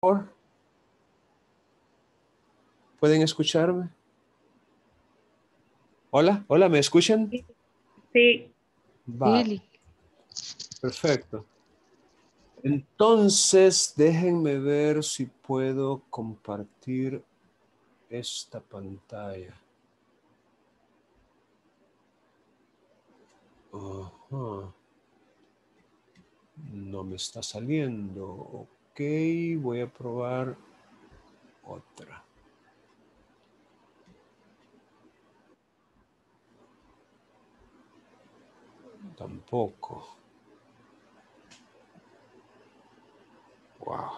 favor? ¿Pueden escucharme? Hola, hola, ¿me escuchan? Sí. Va, perfecto. Entonces, déjenme ver si puedo compartir esta pantalla. Ajá. No me está saliendo. Ok, voy a probar otra. Tampoco. Wow.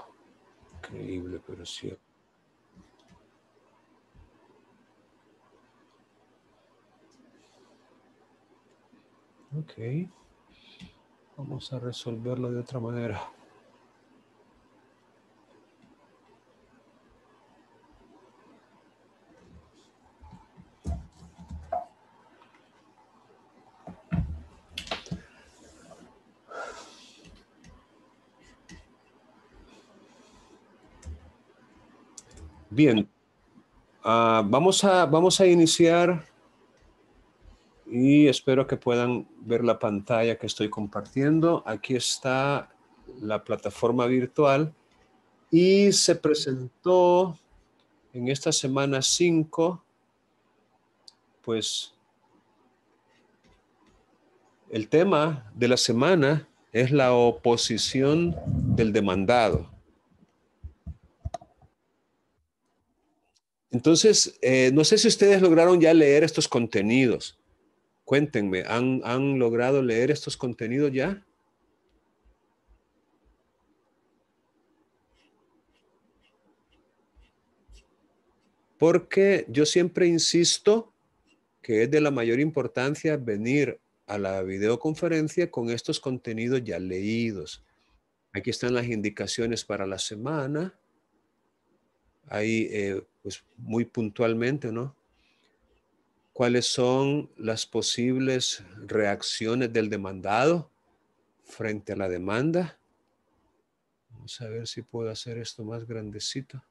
Increíble, pero sí. Ok. Vamos a resolverlo de otra manera. Bien. Vamos a iniciar y espero que puedan ver la pantalla que estoy compartiendo. Aquí está la plataforma virtual y se presentó en esta semana 5, pues el tema de la semana es la oposición del demandado. Entonces, no sé si ustedes lograron ya leer estos contenidos. Cuéntenme, ¿han logrado leer estos contenidos ya? Porque yo siempre insisto que es de la mayor importancia venir a la videoconferencia con estos contenidos ya leídos. Aquí están las indicaciones para la semana. Ahí, pues muy puntualmente, ¿no? ¿Cuáles son las posibles reacciones del demandado frente a la demanda? Vamos a ver si puedo hacer esto más grandecito.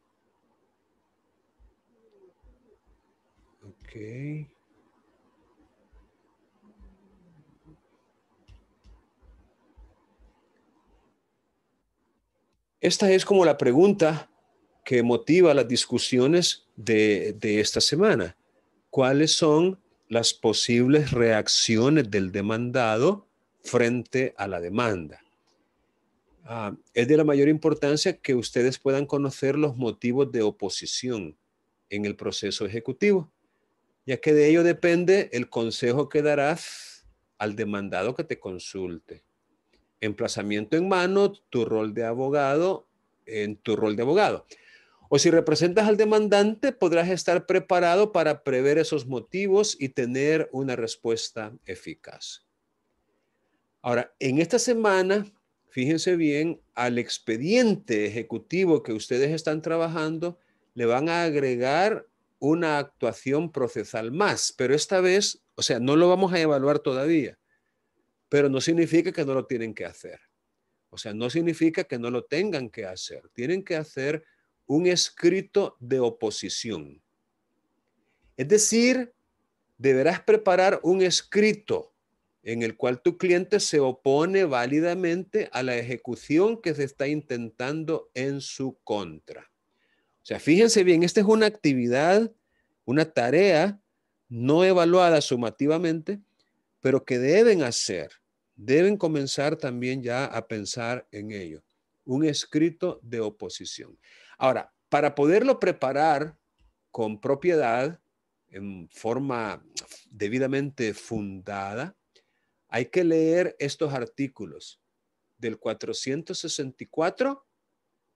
Ok. Esta es como la pregunta que motiva las discusiones de esta semana. ¿Cuáles son las posibles reacciones del demandado frente a la demanda? Es de la mayor importancia que ustedes puedan conocer los motivos de oposición en el proceso ejecutivo, ya que de ello depende el consejo que darás al demandado que te consulte. Emplazamiento en mano, tu rol de abogado, en tu rol de abogado. O si representas al demandante, podrás estar preparado para prever esos motivos y tener una respuesta eficaz. Ahora, en esta semana, fíjense bien, al expediente ejecutivo que ustedes están trabajando, le van a agregar una actuación procesal más, pero esta vez, o sea, no lo vamos a evaluar todavía, pero no significa que no lo tienen que hacer. O sea, no significa que no lo tengan que hacer. Tienen que hacer un escrito de oposición. Es decir, deberás preparar un escrito en el cual tu cliente se opone válidamente a la ejecución que se está intentando en su contra. O sea, fíjense bien, esta es una actividad, una tarea no evaluada sumativamente, pero que deben hacer. Deben comenzar también ya a pensar en ello. Un escrito de oposición. Ahora, para poderlo preparar con propiedad, en forma debidamente fundada, hay que leer estos artículos del 464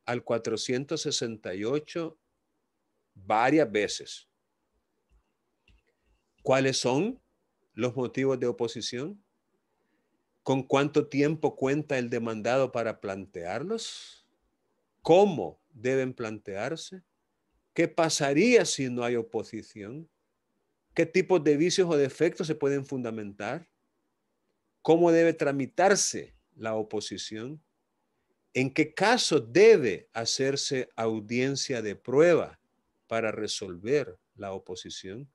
al 468 varias veces. ¿Cuáles son los motivos de oposición? ¿Con cuánto tiempo cuenta el demandado para plantearlos? ¿Cómo deben plantearse? ¿Qué pasaría si no hay oposición? ¿Qué tipos de vicios o defectos se pueden fundamentar? ¿Cómo debe tramitarse la oposición? ¿En qué caso debe hacerse audiencia de prueba para resolver la oposición?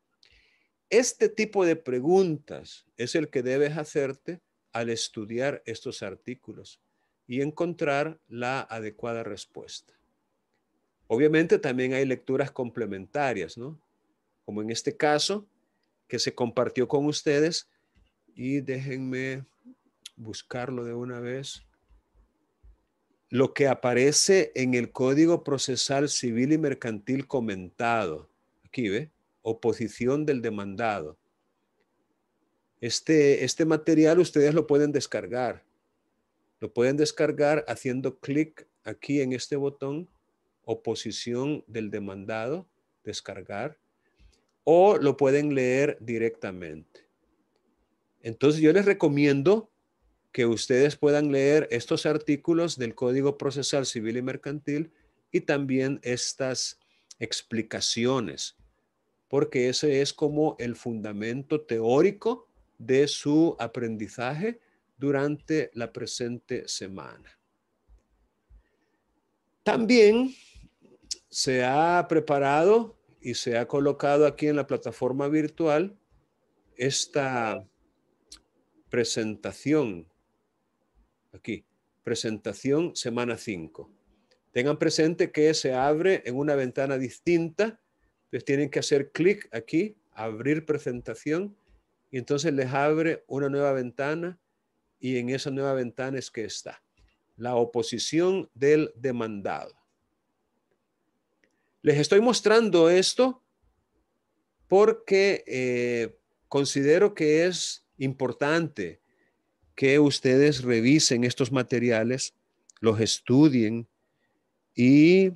Este tipo de preguntas es el que debes hacerte al estudiar estos artículos y encontrar la adecuada respuesta. Obviamente también hay lecturas complementarias, ¿no? Como en este caso que se compartió con ustedes, y déjenme buscarlo de una vez. Lo que aparece en el Código Procesal Civil y Mercantil comentado. Aquí, ¿ve? Oposición del demandado. Este material ustedes lo pueden descargar. Lo pueden descargar haciendo clic aquí en este botón, oposición del demandado, descargar, o lo pueden leer directamente. Entonces yo les recomiendo que ustedes puedan leer estos artículos del Código Procesal Civil y Mercantil y también estas explicaciones, porque ese es como el fundamento teórico de su aprendizaje durante la presente semana. También se ha preparado y se ha colocado aquí en la plataforma virtual esta presentación. Aquí, presentación semana 5. Tengan presente que se abre en una ventana distinta. Entonces tienen que hacer clic aquí, abrir presentación, y entonces les abre una nueva ventana, y en esa nueva ventana es que está la oposición del demandado. Les estoy mostrando esto porque considero que es importante que ustedes revisen estos materiales, los estudien, y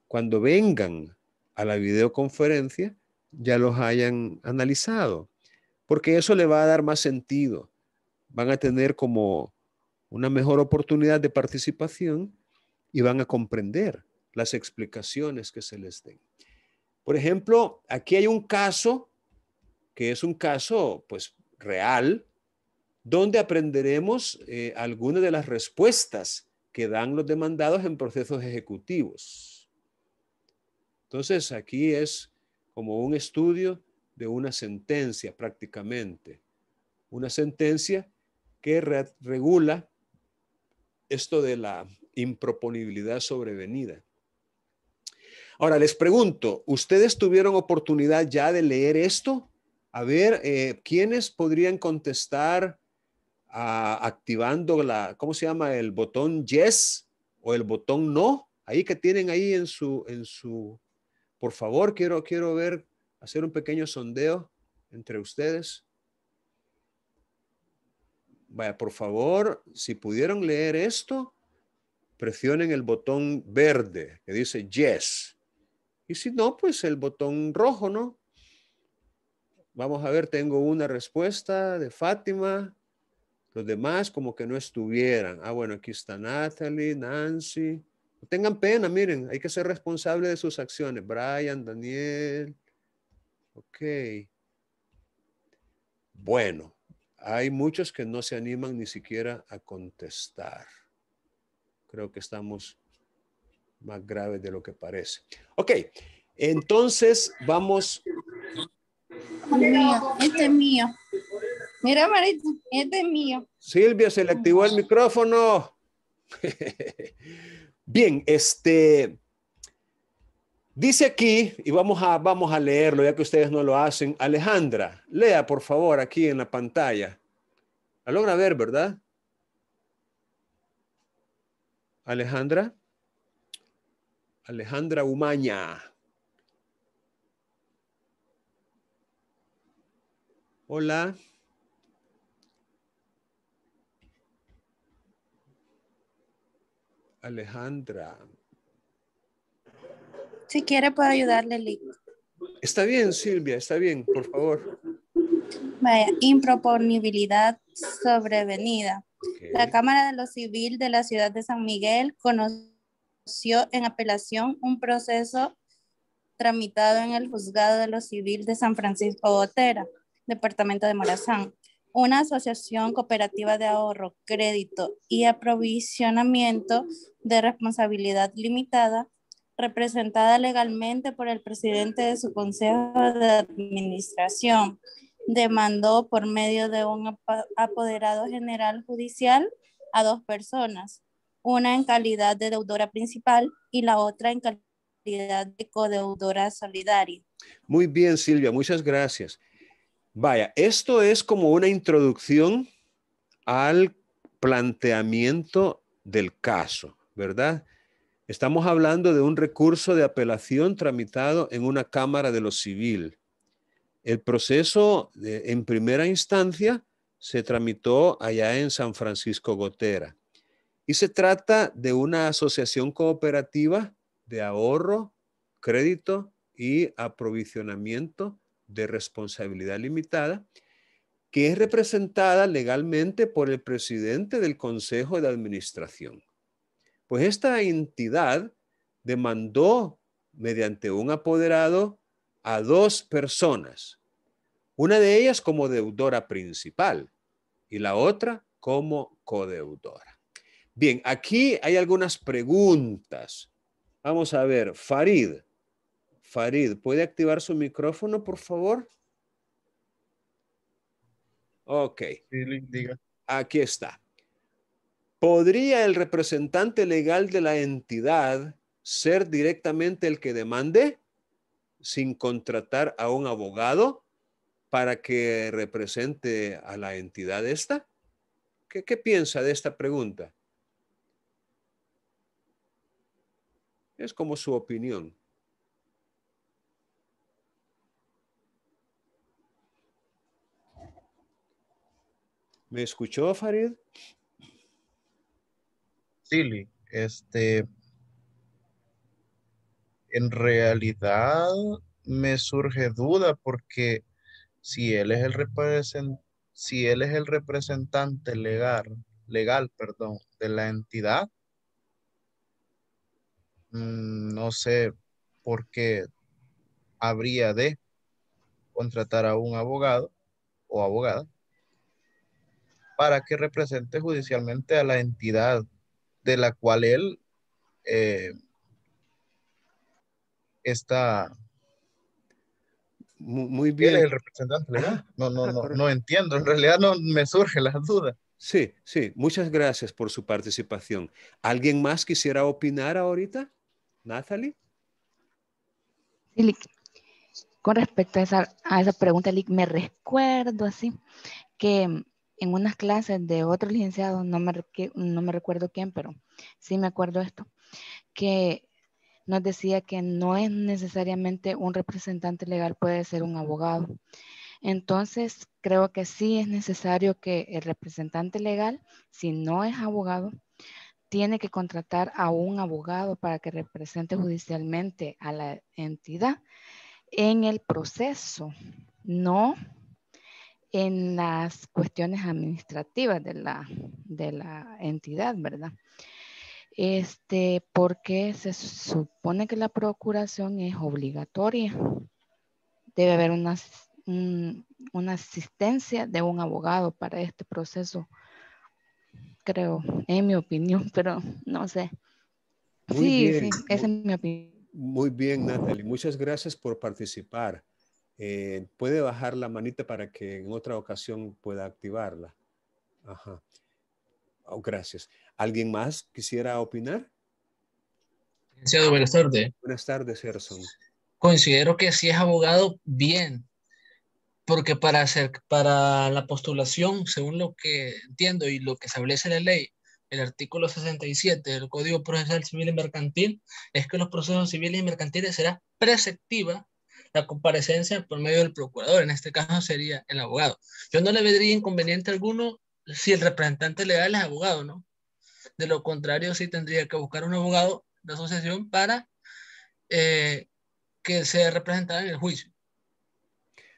cuando vengan a la videoconferencia ya los hayan analizado, porque eso le va a dar más sentido. Van a tener como una mejor oportunidad de participación y van a comprender las explicaciones que se les den. Por ejemplo, aquí hay un caso que es un caso pues real, donde aprenderemos algunas de las respuestas que dan los demandados en procesos ejecutivos. Entonces, aquí es como un estudio de una sentencia prácticamente. Una sentencia que regula esto de la improponibilidad sobrevenida. Ahora, les pregunto, ¿ustedes tuvieron oportunidad ya de leer esto? A ver, ¿quiénes podrían contestar activando ¿cómo se llama? El botón yes o el botón no? Ahí que tienen ahí por favor, quiero ver, hacer un pequeño sondeo entre ustedes. Vaya, por favor, si pudieron leer esto, presionen el botón verde que dice yes. Y si no, pues el botón rojo, ¿no? Vamos a ver, tengo una respuesta de Fátima. Los demás como que no estuvieran. Ah, bueno, aquí está Natalie, Nancy. No tengan pena, miren, hay que ser responsable de sus acciones. Brian, Daniel. Ok. Bueno, hay muchos que no se animan ni siquiera a contestar. Creo que estamos más graves de lo que parece. Ok, entonces vamos. Mío, este es mío. Mira, Marito, este es mío. Silvia, se le activó el micrófono. Bien, dice aquí, y vamos a leerlo ya que ustedes no lo hacen. Alejandra, lea por favor aquí en la pantalla. La logra ver, ¿verdad? Alejandra. Alejandra Umaña. Hola. Alejandra. Si quiere puedo ayudarle, Lico. Está bien, Silvia, está bien, por favor. Vaya, improponibilidad sobrevenida. Okay. La Cámara de lo Civil de la Ciudad de San Miguel conoció en apelación un proceso tramitado en el Juzgado de lo Civil de San Francisco Gotera, Departamento de Morazán. una asociación cooperativa de ahorro, crédito y aprovisionamiento de responsabilidad limitada, representada legalmente por el presidente de su consejo de administración, demandó por medio de un apoderado general judicial a dos personas, una en calidad de deudora principal y la otra en calidad de codeudora solidaria. Muy bien, Silvia, muchas gracias. Vaya, esto es como una introducción al planteamiento del caso, ¿verdad? Estamos hablando de un recurso de apelación tramitado en una Cámara de lo Civil. El proceso en primera instancia se tramitó allá en San Francisco Gotera y se trata de una asociación cooperativa de ahorro, crédito y aprovisionamiento de responsabilidad limitada que es representada legalmente por el presidente del Consejo de Administración. Pues esta entidad demandó mediante un apoderado a dos personas, una de ellas como deudora principal y la otra como codeudora. Bien, aquí hay algunas preguntas. Vamos a ver, Farid, ¿puede activar su micrófono, por favor? Ok, Sí, diga. aquí está. ¿Podría el representante legal de la entidad ser directamente el que demande sin contratar a un abogado para que represente a la entidad esta? ¿Qué piensa de esta pregunta? Es como su opinión. ¿Me escuchó, Farid? Silly, en realidad me surge duda porque si él es el si él es el representante legal, perdón, de la entidad, no sé por qué habría de contratar a un abogado o abogada para que represente judicialmente a la entidad de la cual él eh, está. Muy Él bien. es el representante legal. Ajá, No correcto. entiendo. En realidad no me surge la duda. Sí, sí. Muchas gracias por su participación. ¿Alguien más quisiera opinar ahorita? Nathalie. Sí, Lick, con respecto a esa pregunta, Lick, me recuerdo así que en unas clases de otro licenciado, no me recuerdo quién, pero sí me acuerdo esto, que nos decía que no es necesariamente un representante legal, puede ser un abogado. Entonces, creo que sí es necesario que el representante legal, si no es abogado, tiene que contratar a un abogado para que represente judicialmente a la entidad en el proceso, no en las cuestiones administrativas de la entidad, ¿verdad? Porque se supone que la procuración es obligatoria. Debe haber una asistencia de un abogado para este proceso, creo, en mi opinión, pero no sé. Muy Sí, sí, bien. esa es mi opinión. Muy bien, Nathalie. Muchas gracias por participar. Puede bajar la manita para que en otra ocasión pueda activarla. Ajá. Oh, gracias. ¿Alguien más quisiera opinar? Licenciado, buenas tardes. Buenas tardes, Gerson. Considero que si es abogado, bien, porque para la postulación, según lo que entiendo y lo que establece la ley, el artículo 67 del Código Procesal Civil y Mercantil, es que los procesos civiles y mercantiles será preceptiva la comparecencia por medio del procurador, en este caso sería el abogado. Yo no le vería inconveniente alguno si el representante legal es abogado, ¿no? De lo contrario, sí tendría que buscar un abogado de asociación para eh, que se representara en el juicio.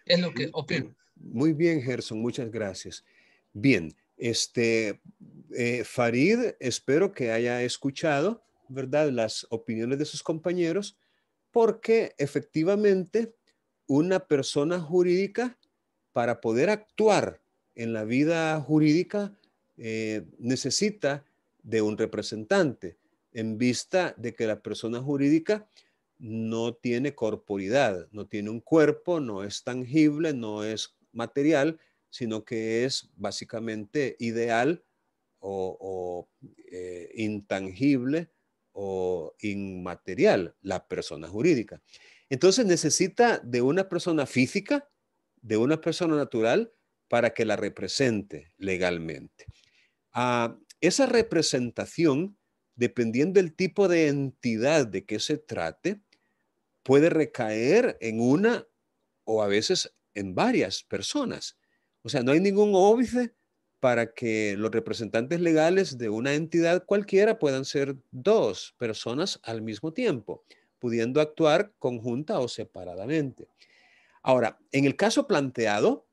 Es lo que opino. Muy bien, Gerson, muchas gracias. Bien, Farid, espero que haya escuchado, ¿verdad?, las opiniones de sus compañeros, porque efectivamente una persona jurídica, para poder actuar en la vida jurídica necesita de un representante en vista de que la persona jurídica no tiene corporidad, no tiene un cuerpo, no es tangible, no es material, sino que es básicamente ideal o intangible o inmaterial, la persona jurídica. Entonces necesita de una persona física, de una persona natural, para que la represente legalmente. Esa representación, dependiendo del tipo de entidad de que se trate, puede recaer en una o a veces en varias personas. O sea, no hay ningún óbice para que los representantes legales de una entidad cualquiera puedan ser dos personas al mismo tiempo, pudiendo actuar conjunta o separadamente. Ahora, en el caso planteado,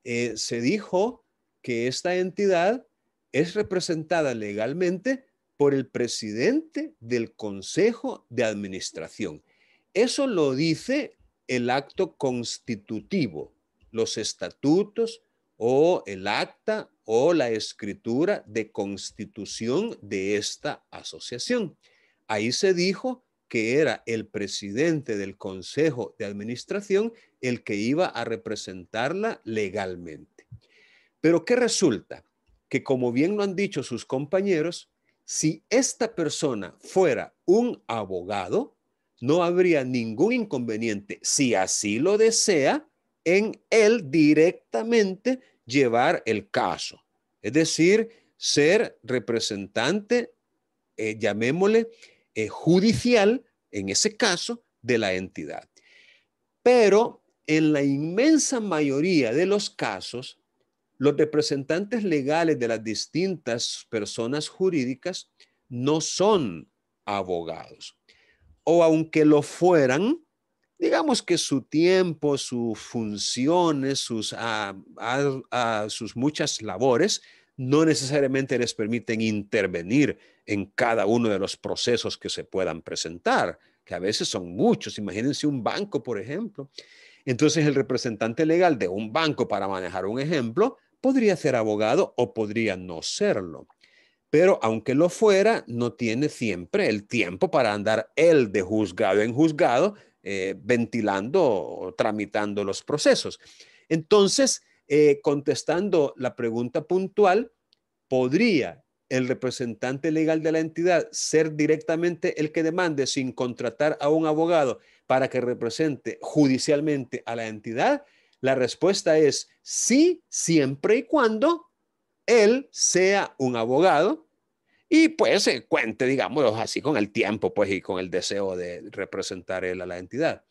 se dijo que esta entidad es representada legalmente por el presidente del Consejo de Administración. Eso lo dice el acto constitutivo, los estatutos o el acta o la escritura de constitución de esta asociación. Ahí se dijo que era el presidente del Consejo de Administración el que iba a representarla legalmente. Pero ¿qué resulta? Que como bien lo han dicho sus compañeros, si esta persona fuera un abogado, no habría ningún inconveniente, si así lo desea, en él directamente llevar el caso. Es decir, ser representante, llamémosle, judicial, en ese caso, de la entidad. Pero en la inmensa mayoría de los casos, los representantes legales de las distintas personas jurídicas no son abogados. O aunque lo fueran, digamos que su tiempo, sus funciones, sus muchas labores, no necesariamente les permiten intervenir en cada uno de los procesos que se puedan presentar, que a veces son muchos. Imagínense un banco, por ejemplo. Entonces, el representante legal de un banco, para manejar un ejemplo, podría ser abogado o podría no serlo. Pero aunque lo fuera, no tiene siempre el tiempo para andar él de juzgado en juzgado, ventilando o tramitando los procesos. Entonces, contestando la pregunta puntual, ¿podría el representante legal de la entidad ser directamente el que demande sin contratar a un abogado para que represente judicialmente a la entidad? La respuesta es sí, siempre y cuando él sea un abogado y pues cuente, digamos, así con el tiempo pues, y con el deseo de representar él a la entidad.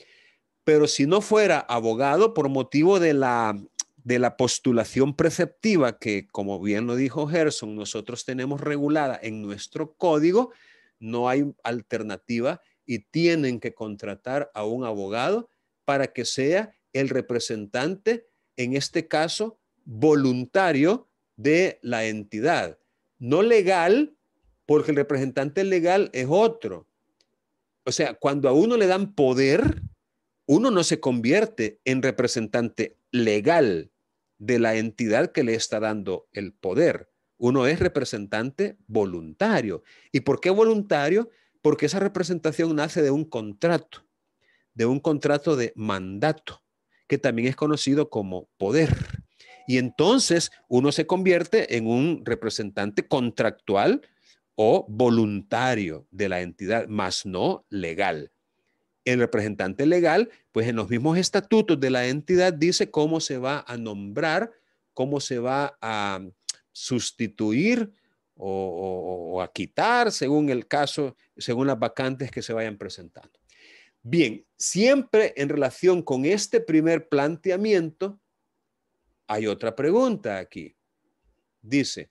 Pero si no fuera abogado por motivo de la postulación preceptiva que, como bien lo dijo Gerson, nosotros tenemos regulada en nuestro código, no hay alternativa y tienen que contratar a un abogado para que sea el representante, en este caso, voluntario de la entidad. No legal, porque el representante legal es otro. O sea, cuando a uno le dan poder, uno no se convierte en representante legal de la entidad que le está dando el poder. Uno es representante voluntario. ¿Y por qué voluntario? Porque esa representación nace de un contrato de mandato, que también es conocido como poder. Y entonces uno se convierte en un representante contractual o voluntario de la entidad, más no legal. El representante legal, pues en los mismos estatutos de la entidad dice cómo se va a nombrar, cómo se va a sustituir o a quitar según el caso, según las vacantes que se vayan presentando. Bien, siempre en relación con este primer planteamiento, hay otra pregunta aquí. Dice,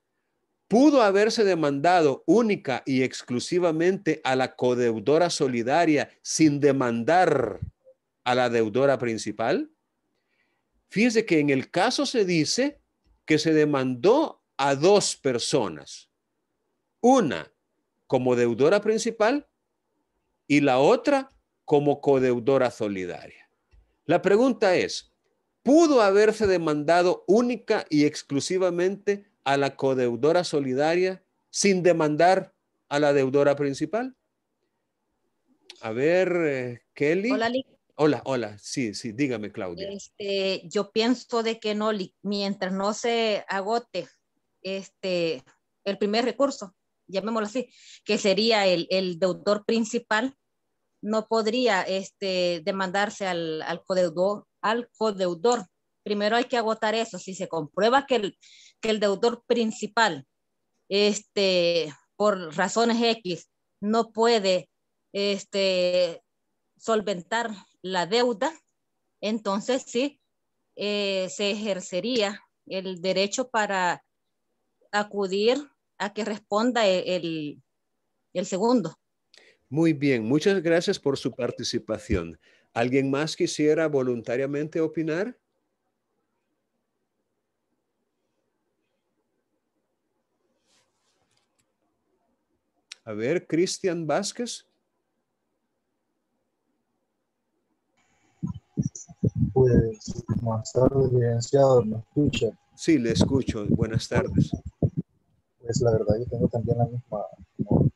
¿pudo haberse demandado única y exclusivamente a la codeudora solidaria sin demandar a la deudora principal? Fíjese que en el caso se dice que se demandó a dos personas, una como deudora principal y la otra como codeudora solidaria. La pregunta es, pudo haberse demandado única y exclusivamente a la codeudora solidaria sin demandar a la deudora principal? A ver, Kelly. Hola, Lick. Hola, hola. Sí, sí, dígame, Claudia. Yo pienso de que no, Lick, mientras no se agote el primer recurso, llamémoslo así, que sería el deudor principal, no podría demandarse al codeudor. Primero hay que agotar eso. Si se comprueba que el deudor principal, por razones X, no puede solventar la deuda, entonces sí, se ejercería el derecho para acudir a que responda el segundo. Muy bien, muchas gracias por su participación. ¿Alguien más quisiera voluntariamente opinar? A ver, Cristian Vázquez. Pues, buenas tardes, licenciado, ¿me escucha? Sí, le escucho. Buenas tardes. Pues la verdad yo tengo también la misma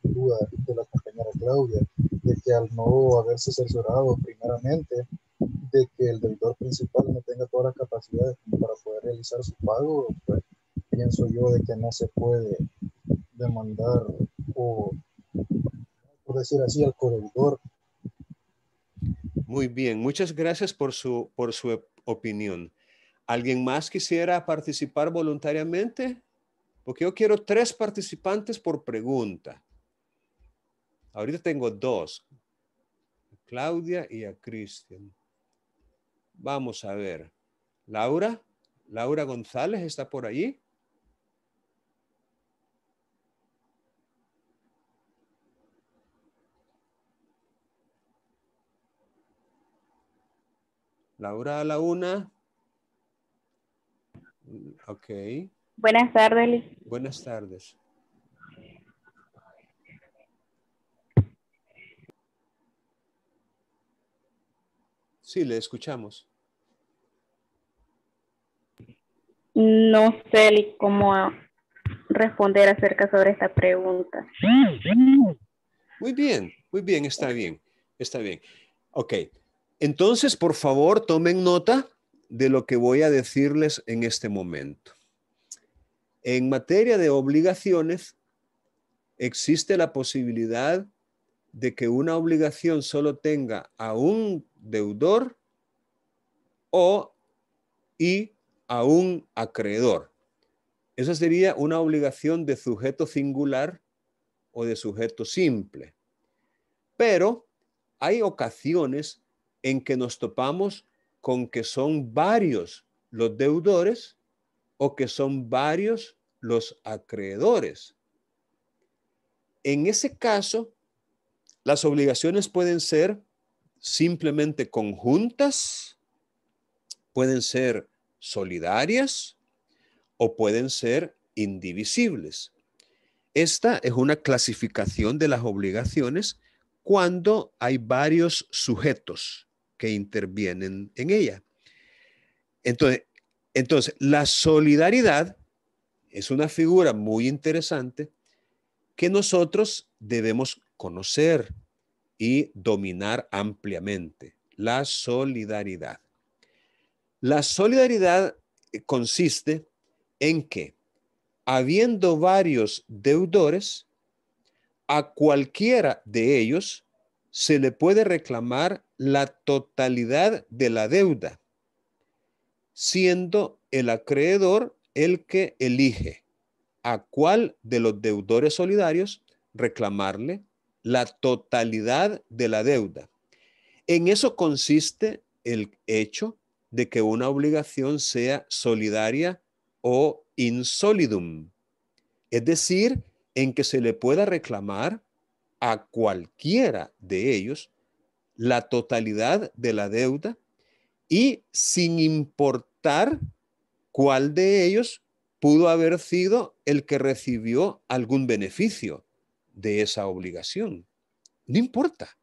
duda de la compañera Claudia, de que al no haberse censurado primeramente, de que el deudor principal no tenga todas las capacidades como para poder realizar su pago, pues pienso yo de que no se puede demandar o, por decir así, al codeudor. Muy bien, muchas gracias por su opinión. ¿Alguien más quisiera participar voluntariamente? Porque yo quiero 3 participantes por pregunta. Ahorita tengo 2, Claudia y a Cristian. Vamos a ver. Laura González está por allí. Laura a la una. Ok. Buenas tardes. Buenas tardes. Sí, le escuchamos. No sé cómo responder acerca sobre esta pregunta. Muy bien, está bien, está bien. Ok, entonces por favor tomen nota de lo que voy a decirles en este momento. En materia de obligaciones, existe la posibilidad de que una obligación solo tenga a un deudor y a un acreedor. Esa sería una obligación de sujeto singular o de sujeto simple. Pero hay ocasiones en que nos topamos con que son varios los deudores o que son varios los acreedores. En ese caso, las obligaciones pueden ser simplemente conjuntas, pueden ser solidarias o pueden ser indivisibles. Esta es una clasificación de las obligaciones cuando hay varios sujetos que intervienen en ella. Entonces, la solidaridad es una figura muy interesante que nosotros debemos conocer y dominar ampliamente. La solidaridad. La solidaridad consiste en que, habiendo varios deudores, a cualquiera de ellos se le puede reclamar la totalidad de la deuda, siendo el acreedor el que elige a cuál de los deudores solidarios reclamarle la totalidad de la deuda. En eso consiste el hecho de que una obligación sea solidaria o insolidum, es decir, en que se le pueda reclamar a cualquiera de ellos la totalidad de la deuda y sin importar cuál de ellos pudo haber sido el que recibió algún beneficio de esa obligación. No importa.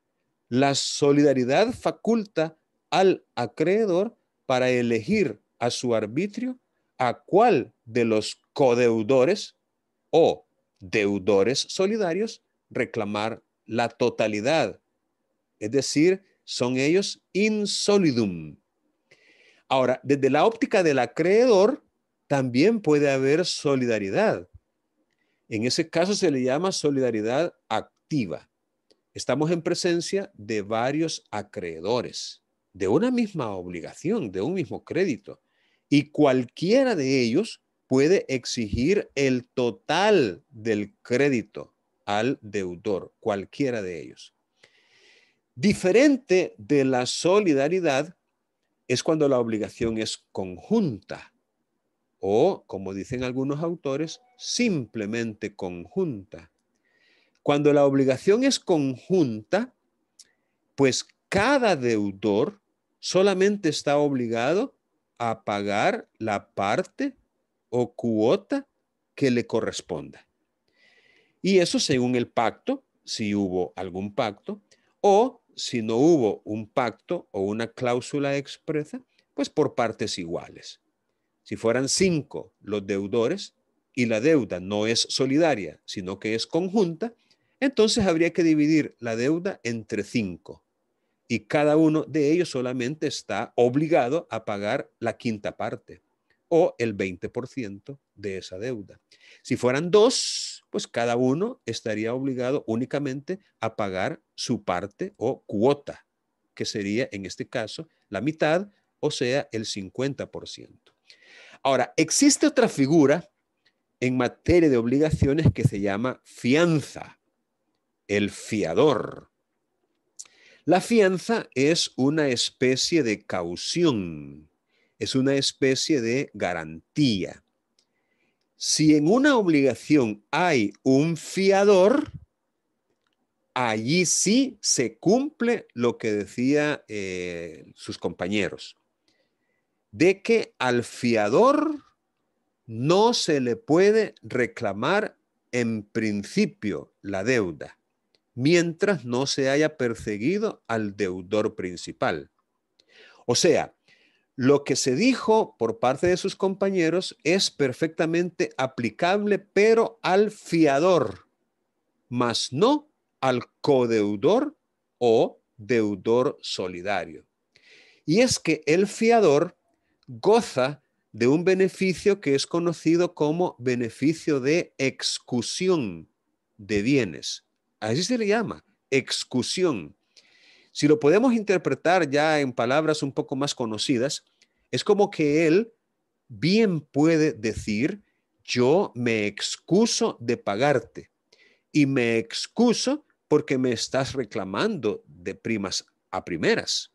La solidaridad faculta al acreedor para elegir a su arbitrio a cuál de los codeudores o deudores solidarios reclamar la totalidad. Es decir, son ellos in solidum. Ahora, desde la óptica del acreedor, también puede haber solidaridad. En ese caso se le llama solidaridad activa. Estamos en presencia de varios acreedores, de una misma obligación, de un mismo crédito, y cualquiera de ellos puede exigir el total del crédito al deudor, cualquiera de ellos. Diferente de la solidaridad es cuando la obligación es conjunta o, como dicen algunos autores, simplemente conjunta. Cuando la obligación es conjunta, pues cada deudor solamente está obligado a pagar la parte o cuota que le corresponda. Y eso según el pacto, si hubo algún pacto, o si no hubo un pacto o una cláusula expresa, pues por partes iguales. Si fueran 5 los deudores y la deuda no es solidaria, sino que es conjunta, entonces habría que dividir la deuda entre 5 y cada uno de ellos solamente está obligado a pagar la quinta parte o el 20% de esa deuda. Si fueran 2, pues cada uno estaría obligado únicamente a pagar su parte o cuota, que sería en este caso la mitad, o sea, el 50%. Ahora, existe otra figura en materia de obligaciones que se llama fianza, el fiador. La fianza es una especie de caución, es una especie de garantía. Si en una obligación hay un fiador, allí sí se cumple lo que decía sus compañeros, de que al fiador no se le puede reclamar en principio la deuda, mientras no se haya perseguido al deudor principal. O sea, lo que se dijo por parte de sus compañeros es perfectamente aplicable, pero al fiador, mas no al codeudor o deudor solidario. Y es que el fiador goza de un beneficio que es conocido como beneficio de excusión de bienes. Así se le llama, excusión. Si lo podemos interpretar ya en palabras un poco más conocidas, es como que él bien puede decir, yo me excuso de pagarte y me excuso porque me estás reclamando de primas a primeras.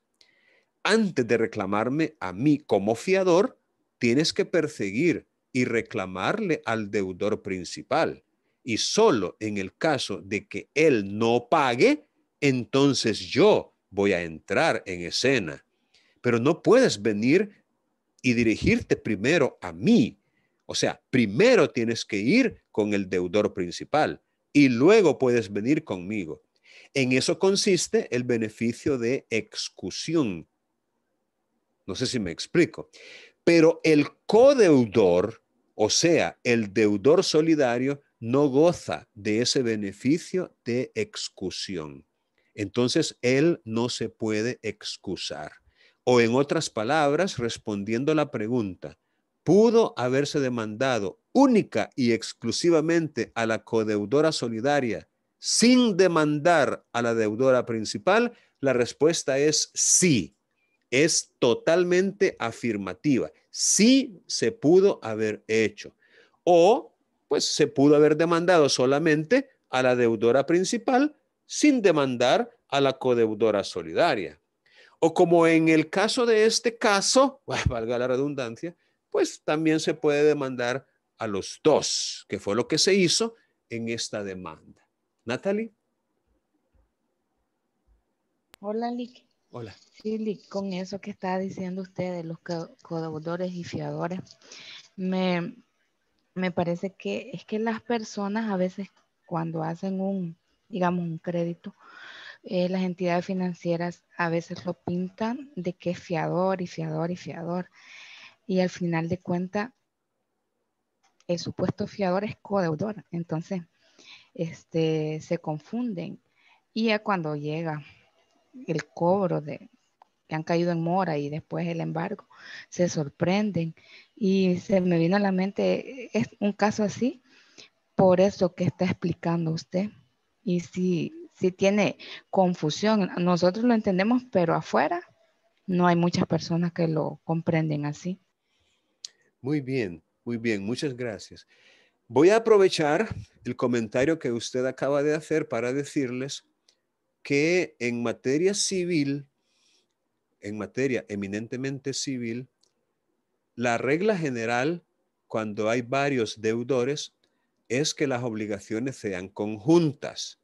Antes de reclamarme a mí como fiador, tienes que perseguir y reclamarle al deudor principal. Y solo en el caso de que él no pague, entonces yo voy a entrar en escena. Pero no puedes venir y dirigirte primero a mí. O sea, primero tienes que ir con el deudor principal y luego puedes venir conmigo. En eso consiste el beneficio de excusión. No sé si me explico. Pero el codeudor, o sea, el deudor solidario, no goza de ese beneficio de excusión. Entonces, él no se puede excusar. O en otras palabras, respondiendo a la pregunta, ¿pudo haberse demandado única y exclusivamente a la codeudora solidaria sin demandar a la deudora principal? La respuesta es sí. Es totalmente afirmativa. Sí se pudo haber hecho. O, pues, se pudo haber demandado solamente a la deudora principal sin demandar a la codeudora solidaria. O como en el caso de este caso, valga la redundancia, pues también se puede demandar a los dos, que fue lo que se hizo en esta demanda. Natalie. Hola, Lick. Hola. Sí, Lick, con eso que está diciendo usted de los codeudores y fiadores, me parece que es que las personas a veces cuando hacen digamos, un crédito, las entidades financieras a veces lo pintan de que es fiador y fiador y fiador. Y al final de cuentas, el supuesto fiador es codeudor. Entonces, se confunden. Y ya cuando llega el cobro de que han caído en mora y después el embargo, se sorprenden. Y se me vino a la mente, es un caso así, por eso que está explicando usted. Y si tiene confusión, nosotros lo entendemos, pero afuera no hay muchas personas que lo comprenden así. Muy bien, muchas gracias. Voy a aprovechar el comentario que usted acaba de hacer para decirles que en materia civil, en materia eminentemente civil, la regla general cuando hay varios deudores es que las obligaciones sean conjuntas.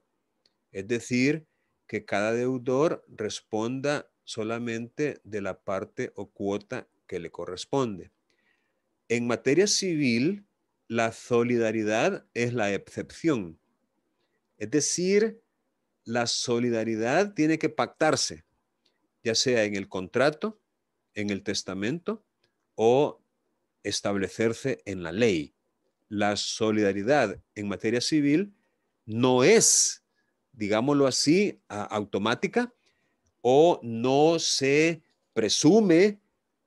Es decir, que cada deudor responda solamente de la parte o cuota que le corresponde. En materia civil, la solidaridad es la excepción. Es decir, la solidaridad tiene que pactarse, ya sea en el contrato, en el testamento o establecerse en la ley. La solidaridad en materia civil no es, digámoslo así, automática o no se presume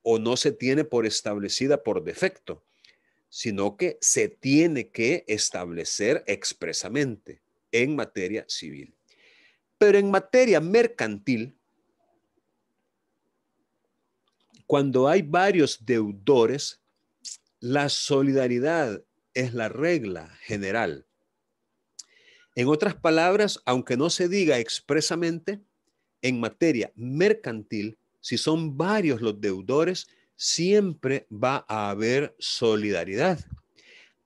o no se tiene por establecida por defecto, sino que se tiene que establecer expresamente en materia civil. Pero en materia mercantil, cuando hay varios deudores, la solidaridad es la regla general. En otras palabras, aunque no se diga expresamente, en materia mercantil, si son varios los deudores, siempre va a haber solidaridad,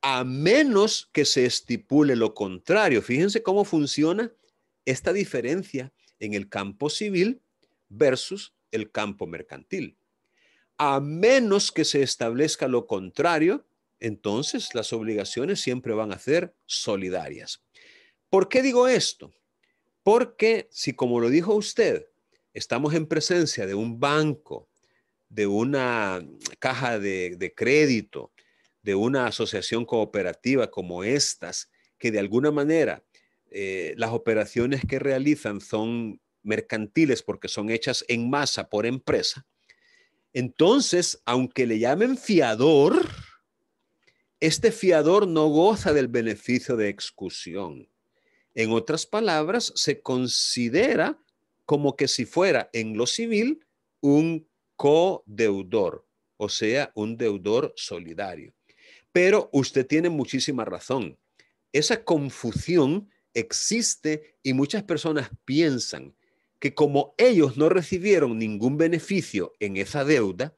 a menos que se estipule lo contrario. Fíjense cómo funciona esta diferencia en el campo civil versus el campo mercantil. A menos que se establezca lo contrario, entonces las obligaciones siempre van a ser solidarias. ¿Por qué digo esto? Porque si, como lo dijo usted, estamos en presencia de un banco, de una caja de crédito, de una asociación cooperativa como estas, que de alguna manera las operaciones que realizan son mercantiles porque son hechas en masa por empresa, entonces, aunque le llamen fiador, este fiador no goza del beneficio de excusión. En otras palabras, se considera como que si fuera en lo civil un codeudor, o sea, un deudor solidario. Pero usted tiene muchísima razón. Esa confusión existe y muchas personas piensan que como ellos no recibieron ningún beneficio en esa deuda,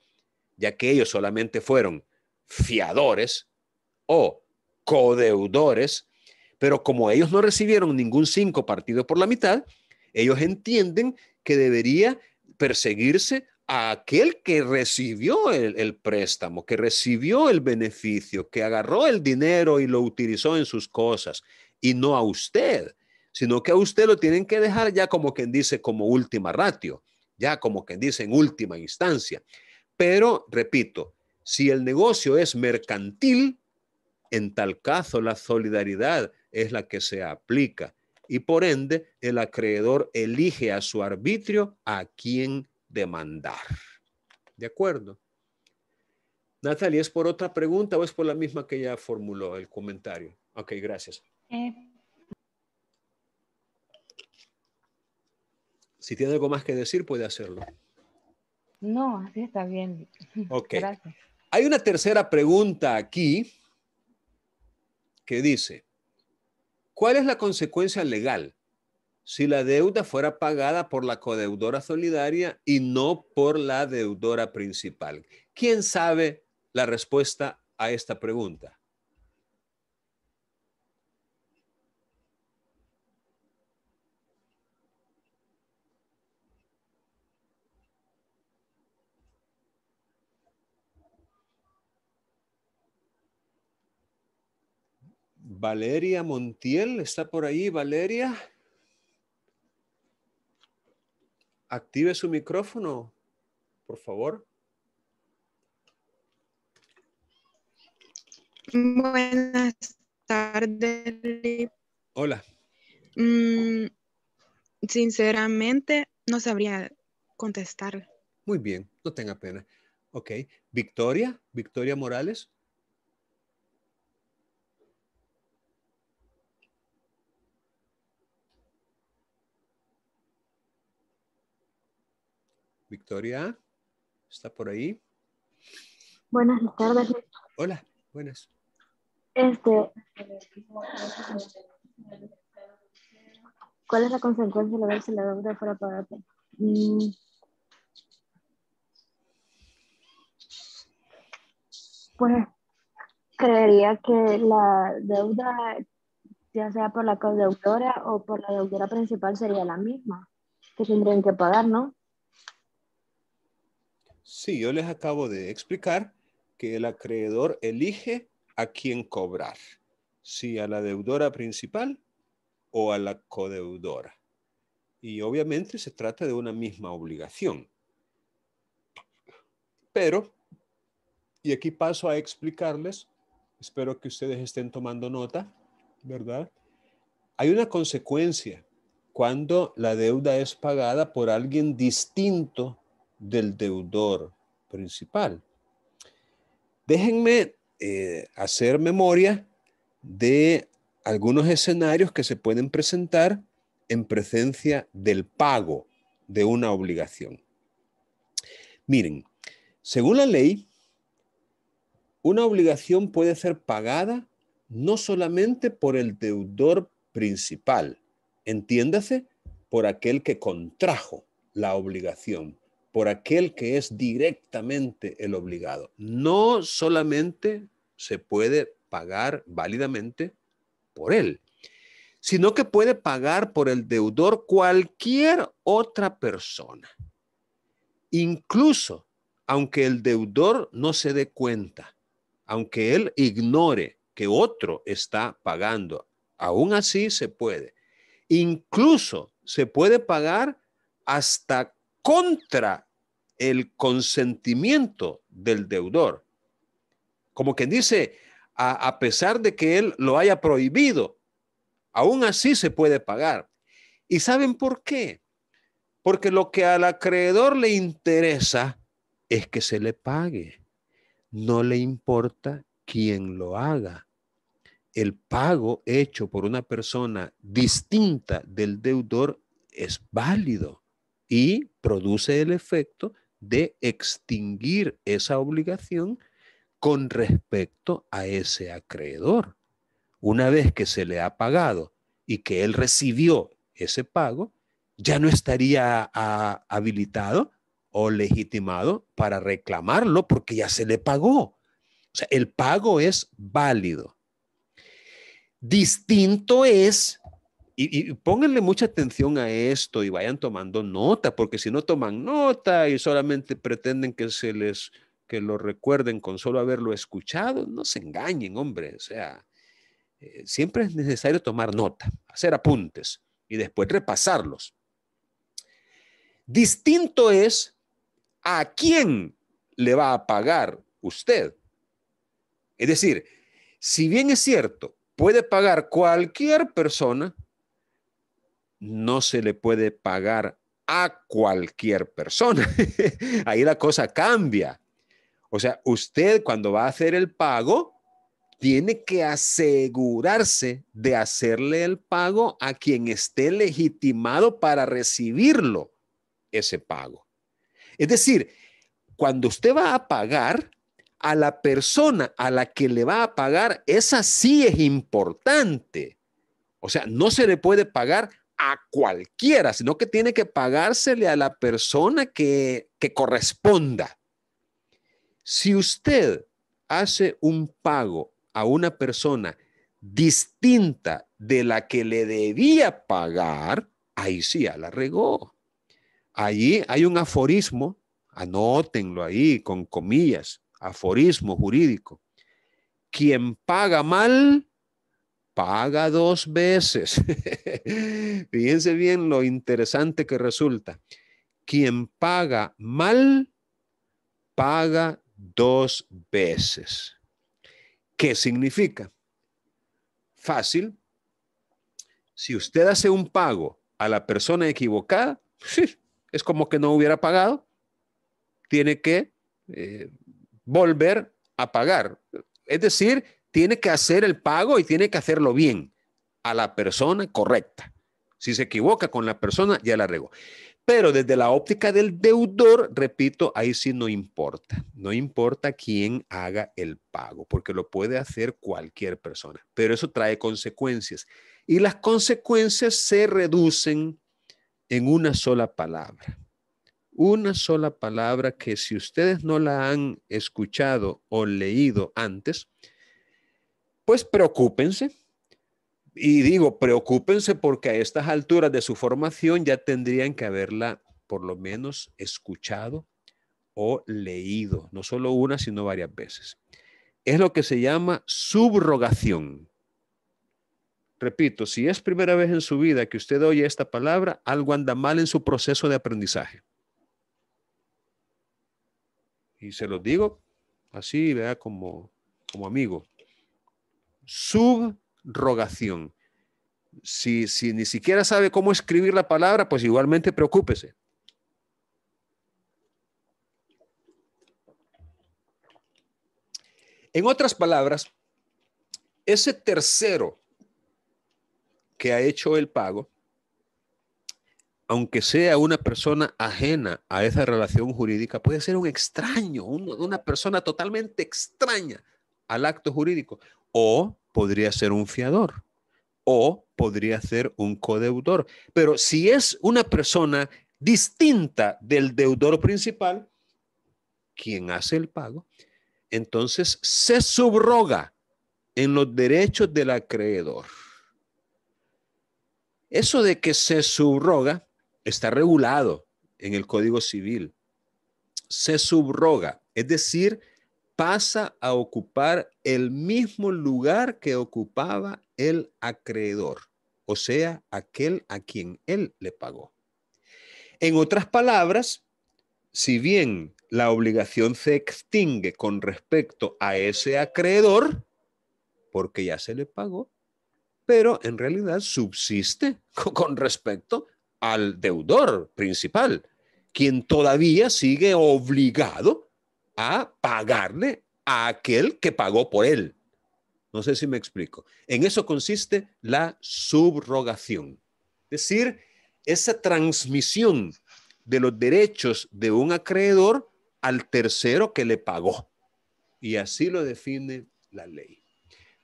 ya que ellos solamente fueron fiadores o codeudores, pero como ellos no recibieron ningún 5 partido por la mitad, ellos entienden que debería perseguirse a aquel que recibió el préstamo, que recibió el beneficio, que agarró el dinero y lo utilizó en sus cosas, y no a usted, sino que a usted lo tienen que dejar ya como quien dice como última ratio, ya como quien dice en última instancia. Pero, repito, si el negocio es mercantil, en tal caso la solidaridad es la que se aplica y por ende el acreedor elige a su arbitrio a quién demandar. ¿De acuerdo? Natalia, ¿es por otra pregunta o es por la misma que ya formuló el comentario? Ok, gracias. Si tiene algo más que decir, puede hacerlo. No, así está bien. Ok. Gracias. Hay una tercera pregunta aquí que dice, ¿cuál es la consecuencia legal si la deuda fuera pagada por la codeudora solidaria y no por la deudora principal? ¿Quién sabe la respuesta a esta pregunta? Valeria Montiel, ¿está por ahí, Valeria? active su micrófono, por favor. Buenas tardes. Hola. Sinceramente, no sabría contestar. Muy bien, no tenga pena. Ok. Victoria Morales. Victoria, ¿está por ahí? Buenas tardes. Hola, buenas. ¿Cuál es la consecuencia legal si la deuda fuera pagada? Pues creería que la deuda, ya sea por la codeudora o por la deudora principal, sería la misma, que tendrían que pagar, ¿no? Sí, yo les acabo de explicar que el acreedor elige a quién cobrar, si a la deudora principal o a la codeudora. Y obviamente se trata de una misma obligación. Pero, y aquí paso a explicarles, espero que ustedes estén tomando nota, ¿verdad? Hay una consecuencia cuando la deuda es pagada por alguien distinto del deudor principal. Déjenme hacer memoria de algunos escenarios que se pueden presentar en presencia del pago de una obligación. Miren, según la ley, una obligación puede ser pagada no solamente por el deudor principal, entiéndase, por aquel que contrajo la obligación, por aquel que es directamente el obligado. No solamente se puede pagar válidamente por él, sino que puede pagar por el deudor cualquier otra persona. Incluso aunque el deudor no se dé cuenta, aunque él ignore que otro está pagando, aún así se puede. Incluso se puede pagar hasta contra el consentimiento del deudor. Como quien dice, a pesar de que él lo haya prohibido, aún así se puede pagar. ¿Y saben por qué? Porque lo que al acreedor le interesa es que se le pague. No le importa quién lo haga. El pago hecho por una persona distinta del deudor es válido y produce el efecto de extinguir esa obligación con respecto a ese acreedor. Una vez que se le ha pagado y que él recibió ese pago, ya no estaría habilitado o legitimado para reclamarlo porque ya se le pagó. O sea, el pago es válido. Distinto es, y pónganle mucha atención a esto y vayan tomando nota, porque si no toman nota y solamente pretenden que lo recuerden con solo haberlo escuchado, no se engañen, hombre. O sea, siempre es necesario tomar nota, hacer apuntes y después repasarlos. Distinto es a quién le va a pagar usted. Es decir, si bien es cierto, puede pagar cualquier persona, no se le puede pagar a cualquier persona. Ahí la cosa cambia. O sea, usted cuando va a hacer el pago, tiene que asegurarse de hacerle el pago a quien esté legitimado para recibirlo, ese pago. Es decir, cuando usted va a pagar, a la persona a la que le va a pagar, esa sí es importante. O sea, no se le puede pagar a cualquiera, sino que tiene que pagársele a la persona que corresponda. Si usted hace un pago a una persona distinta de la que le debía pagar, ahí sí ya la regó. Allí hay un aforismo, anótenlo ahí con comillas, aforismo jurídico. Quien paga mal, paga 2 veces. Fíjense bien lo interesante que resulta. quien paga mal, paga 2 veces. ¿Qué significa? Fácil. Si usted hace un pago a la persona equivocada, es como que no hubiera pagado. Tiene que volver a pagar. Es decir, tiene que hacer el pago y tiene que hacerlo bien a la persona correcta. Si se equivoca con la persona, ya la regó. Pero desde la óptica del deudor, repito, ahí sí no importa. No importa quién haga el pago, porque lo puede hacer cualquier persona. Pero eso trae consecuencias. Y las consecuencias se reducen en una sola palabra. Una sola palabra que si ustedes no la han escuchado o leído antes, pues preocúpense. Y digo, preocúpense porque a estas alturas de su formación ya tendrían que haberla por lo menos escuchado o leído, no solo una, sino varias veces. Es lo que se llama subrogación. Repito, si es primera vez en su vida que usted oye esta palabra, algo anda mal en su proceso de aprendizaje. Y se los digo así, vea, como amigo. Subrogación. Si ni siquiera sabe cómo escribir la palabra, pues igualmente preocúpese. En otras palabras, ese tercero que ha hecho el pago, aunque sea una persona ajena a esa relación jurídica, puede ser un extraño, una persona totalmente extraña al acto jurídico, o podría ser un fiador, o podría ser un codeudor. Pero si es una persona distinta del deudor principal, quien hace el pago, entonces se subroga en los derechos del acreedor. Eso de que se subroga está regulado en el Código Civil. Se subroga, es decir, pasa a ocupar el mismo lugar que ocupaba el acreedor, o sea, aquel a quien él le pagó. En otras palabras, si bien la obligación se extingue con respecto a ese acreedor, porque ya se le pagó, pero en realidad subsiste con respecto al deudor principal, quien todavía sigue obligado a pagarle a aquel que pagó por él. No sé si me explico. En eso consiste la subrogación. Es decir, esa transmisión de los derechos de un acreedor al tercero que le pagó. Y así lo define la ley.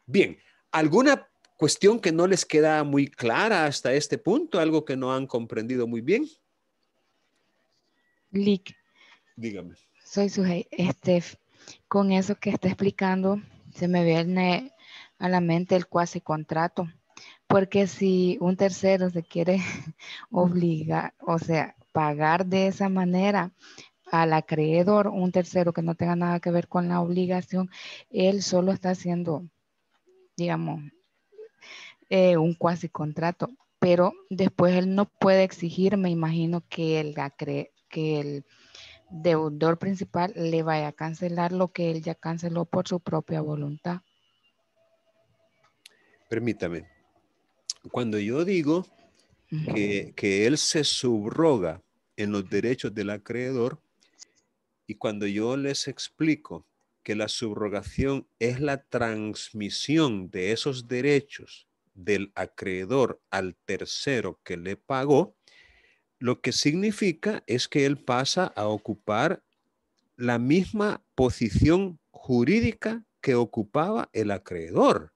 Bien, ¿alguna cuestión que no les queda muy clara hasta este punto? ¿Algo que no han comprendido muy bien? Lick, dígame. Soy Sujei. Con eso que está explicando, se me viene a la mente el cuasi contrato. Porque si un tercero se quiere obligar, o sea, pagar de esa manera al acreedor, un tercero que no tenga nada que ver con la obligación, él solo está haciendo, digamos, un cuasi contrato, pero después él no puede exigir, me imagino, que el deudor principal le vaya a cancelar lo que él ya canceló por su propia voluntad. Permítame. Cuando yo digo que él se subroga en los derechos del acreedor, y cuando yo les explico que la subrogación es la transmisión de esos derechos del acreedor al tercero que le pagó, lo que significa es que él pasa a ocupar la misma posición jurídica que ocupaba el acreedor.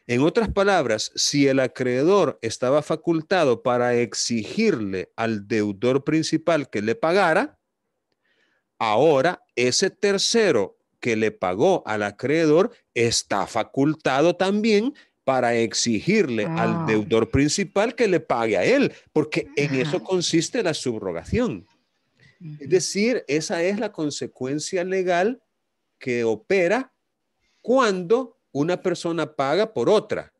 En otras palabras, si el acreedor estaba facultado para exigirle al deudor principal que le pagara, ahora ese tercero que le pagó al acreedor está facultado también para exigirle al deudor principal que le pague a él, porque en eso consiste la subrogación. Es decir, esa es la consecuencia legal que opera cuando una persona paga por otra,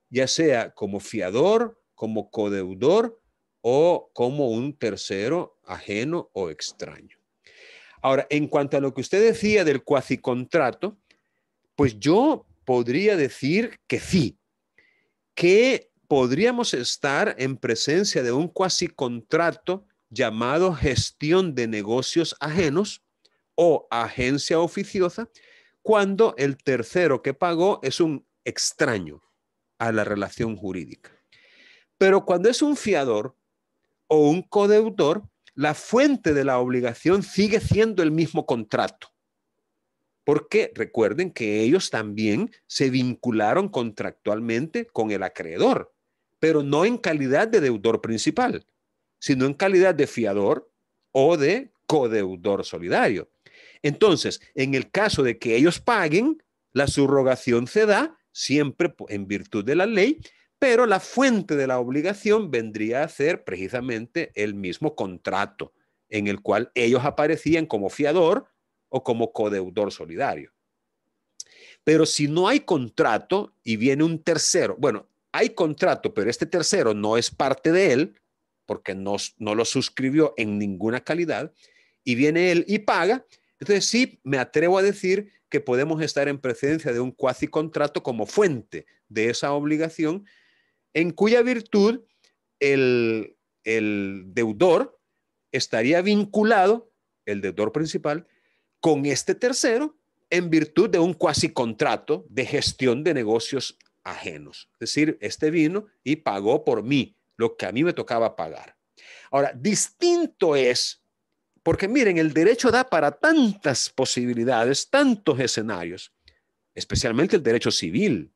ya sea como fiador, como codeudor o como un tercero ajeno o extraño. Ahora, en cuanto a lo que usted decía del cuasicontrato, pues yo podría decir que sí, que podríamos estar en presencia de un cuasicontrato llamado gestión de negocios ajenos o agencia oficiosa, cuando el tercero que pagó es un extraño a la relación jurídica. Pero cuando es un fiador o un codeudor, la fuente de la obligación sigue siendo el mismo contrato. Porque recuerden que ellos también se vincularon contractualmente con el acreedor, pero no en calidad de deudor principal, sino en calidad de fiador o de codeudor solidario. Entonces, en el caso de que ellos paguen, la subrogación se da siempre en virtud de la ley, pero la fuente de la obligación vendría a ser precisamente el mismo contrato en el cual ellos aparecían como fiador o como codeudor solidario. Pero si no hay contrato y viene un tercero, bueno, hay contrato, pero este tercero no es parte de él, porque no lo suscribió en ninguna calidad, y viene él y paga, entonces sí me atrevo a decir que podemos estar en presencia de un cuasicontrato como fuente de esa obligación, en cuya virtud el deudor estaría vinculado, el deudor principal, con este tercero en virtud de un cuasicontrato de gestión de negocios ajenos. Es decir, este vino y pagó por mí lo que a mí me tocaba pagar. Ahora, distinto es, porque miren, el derecho da para tantas posibilidades, tantos escenarios, especialmente el derecho civil.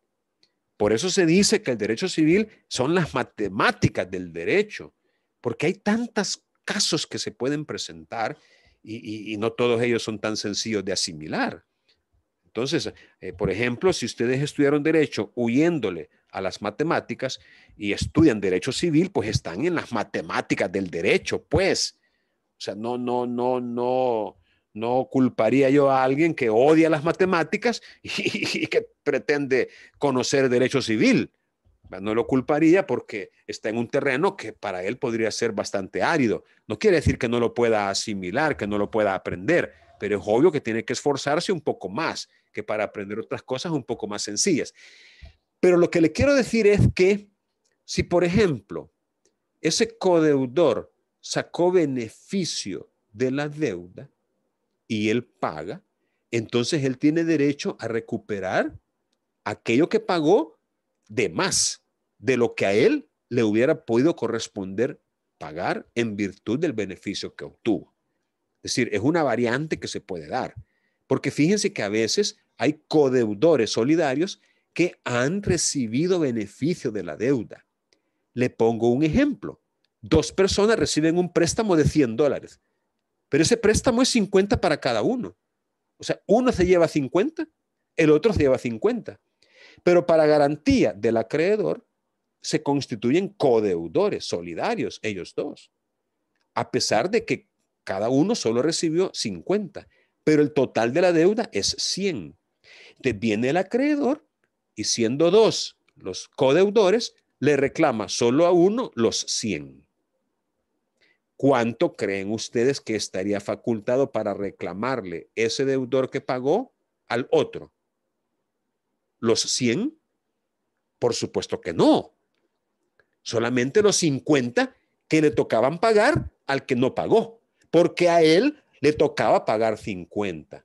Por eso se dice que el derecho civil son las matemáticas del derecho, porque hay tantos casos que se pueden presentar y no todos ellos son tan sencillos de asimilar. Entonces, por ejemplo, si ustedes estudiaron derecho huyéndole a las matemáticas y estudian derecho civil, pues están en las matemáticas del derecho, pues. O sea, no culparía yo a alguien que odia las matemáticas y que pretende conocer derecho civil. No lo culparía porque está en un terreno que para él podría ser bastante árido. No quiere decir que no lo pueda asimilar, que no lo pueda aprender, pero es obvio que tiene que esforzarse un poco más que para aprender otras cosas un poco más sencillas. Pero lo que le quiero decir es que si, por ejemplo, ese codeudor sacó beneficio de la deuda y él paga, entonces él tiene derecho a recuperar aquello que pagó de más de lo que a él le hubiera podido corresponder pagar en virtud del beneficio que obtuvo. Es decir, es una variante que se puede dar. Porque fíjense que a veces hay codeudores solidarios que han recibido beneficio de la deuda. Le pongo un ejemplo. 2 personas reciben un préstamo de $100, pero ese préstamo es 50 para cada uno. O sea, uno se lleva 50, el otro se lleva 50. Pero para garantía del acreedor, se constituyen codeudores solidarios, ellos dos, a pesar de que cada uno solo recibió 50, pero el total de la deuda es 100. Entonces viene el acreedor y siendo 2 los codeudores, le reclama solo a uno los 100. ¿Cuánto creen ustedes que estaría facultado para reclamarle ese deudor que pagó al otro? ¿Los 100? Por supuesto que no. Solamente los 50 que le tocaban pagar al que no pagó, porque a él le tocaba pagar 50.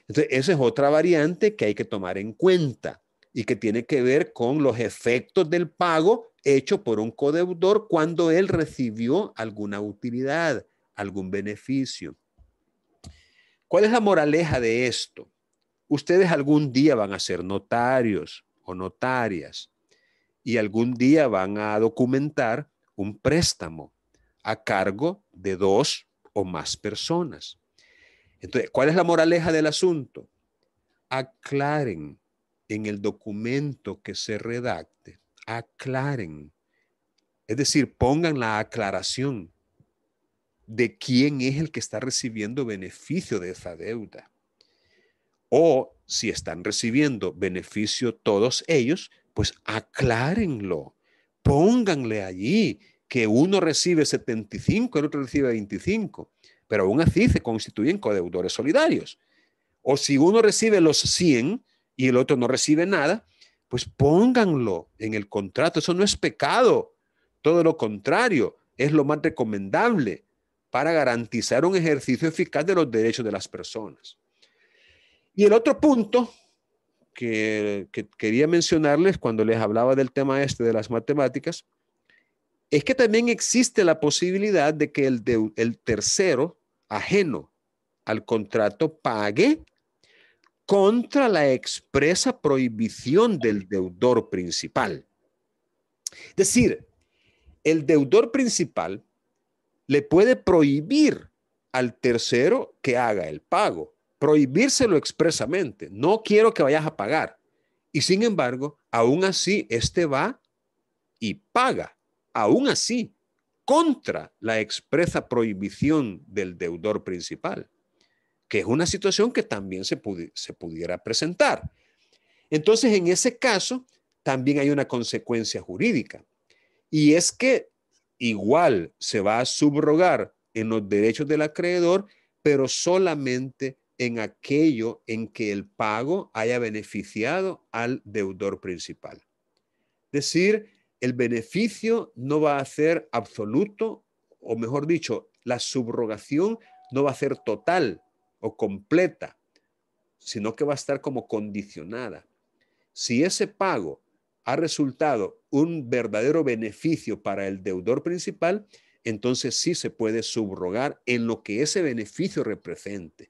Entonces, esa es otra variante que hay que tomar en cuenta y que tiene que ver con los efectos del pago hecho por un codeudor cuando él recibió alguna utilidad, algún beneficio. ¿Cuál es la moraleja de esto? Ustedes algún día van a ser notarios o notarias y algún día van a documentar un préstamo a cargo de 2 o más personas. Entonces, ¿cuál es la moraleja del asunto? Aclaren en el documento que se redacte, aclaren. Es decir, pongan la aclaración de quién es el que está recibiendo beneficio de esa deuda. O si están recibiendo beneficio todos ellos, pues aclárenlo. Pónganle allí que uno recibe 75, el otro recibe 25, pero aún así se constituyen codeudores solidarios. O si uno recibe los 100 y el otro no recibe nada, pues pónganlo en el contrato. Eso no es pecado. Todo lo contrario, es lo más recomendable para garantizar un ejercicio eficaz de los derechos de las personas. Y el otro punto que quería mencionarles cuando les hablaba del tema este de las matemáticas, es que también existe la posibilidad de que el tercero ajeno al contrato pague contra la expresa prohibición del deudor principal. Es decir, el deudor principal le puede prohibir al tercero que haga el pago, prohibírselo expresamente. No quiero que vayas a pagar. Y sin embargo, aún así, este va y paga. Aún así, contra la expresa prohibición del deudor principal, que es una situación que también se pudiera presentar. Entonces, en ese caso, también hay una consecuencia jurídica, y es que igual se va a subrogar en los derechos del acreedor, pero solamente en aquello en que el pago haya beneficiado al deudor principal. Es decir, el beneficio no va a ser absoluto, o mejor dicho, la subrogación no va a ser total o completa, sino que va a estar como condicionada. Si ese pago ha resultado un verdadero beneficio para el deudor principal, entonces sí se puede subrogar en lo que ese beneficio represente.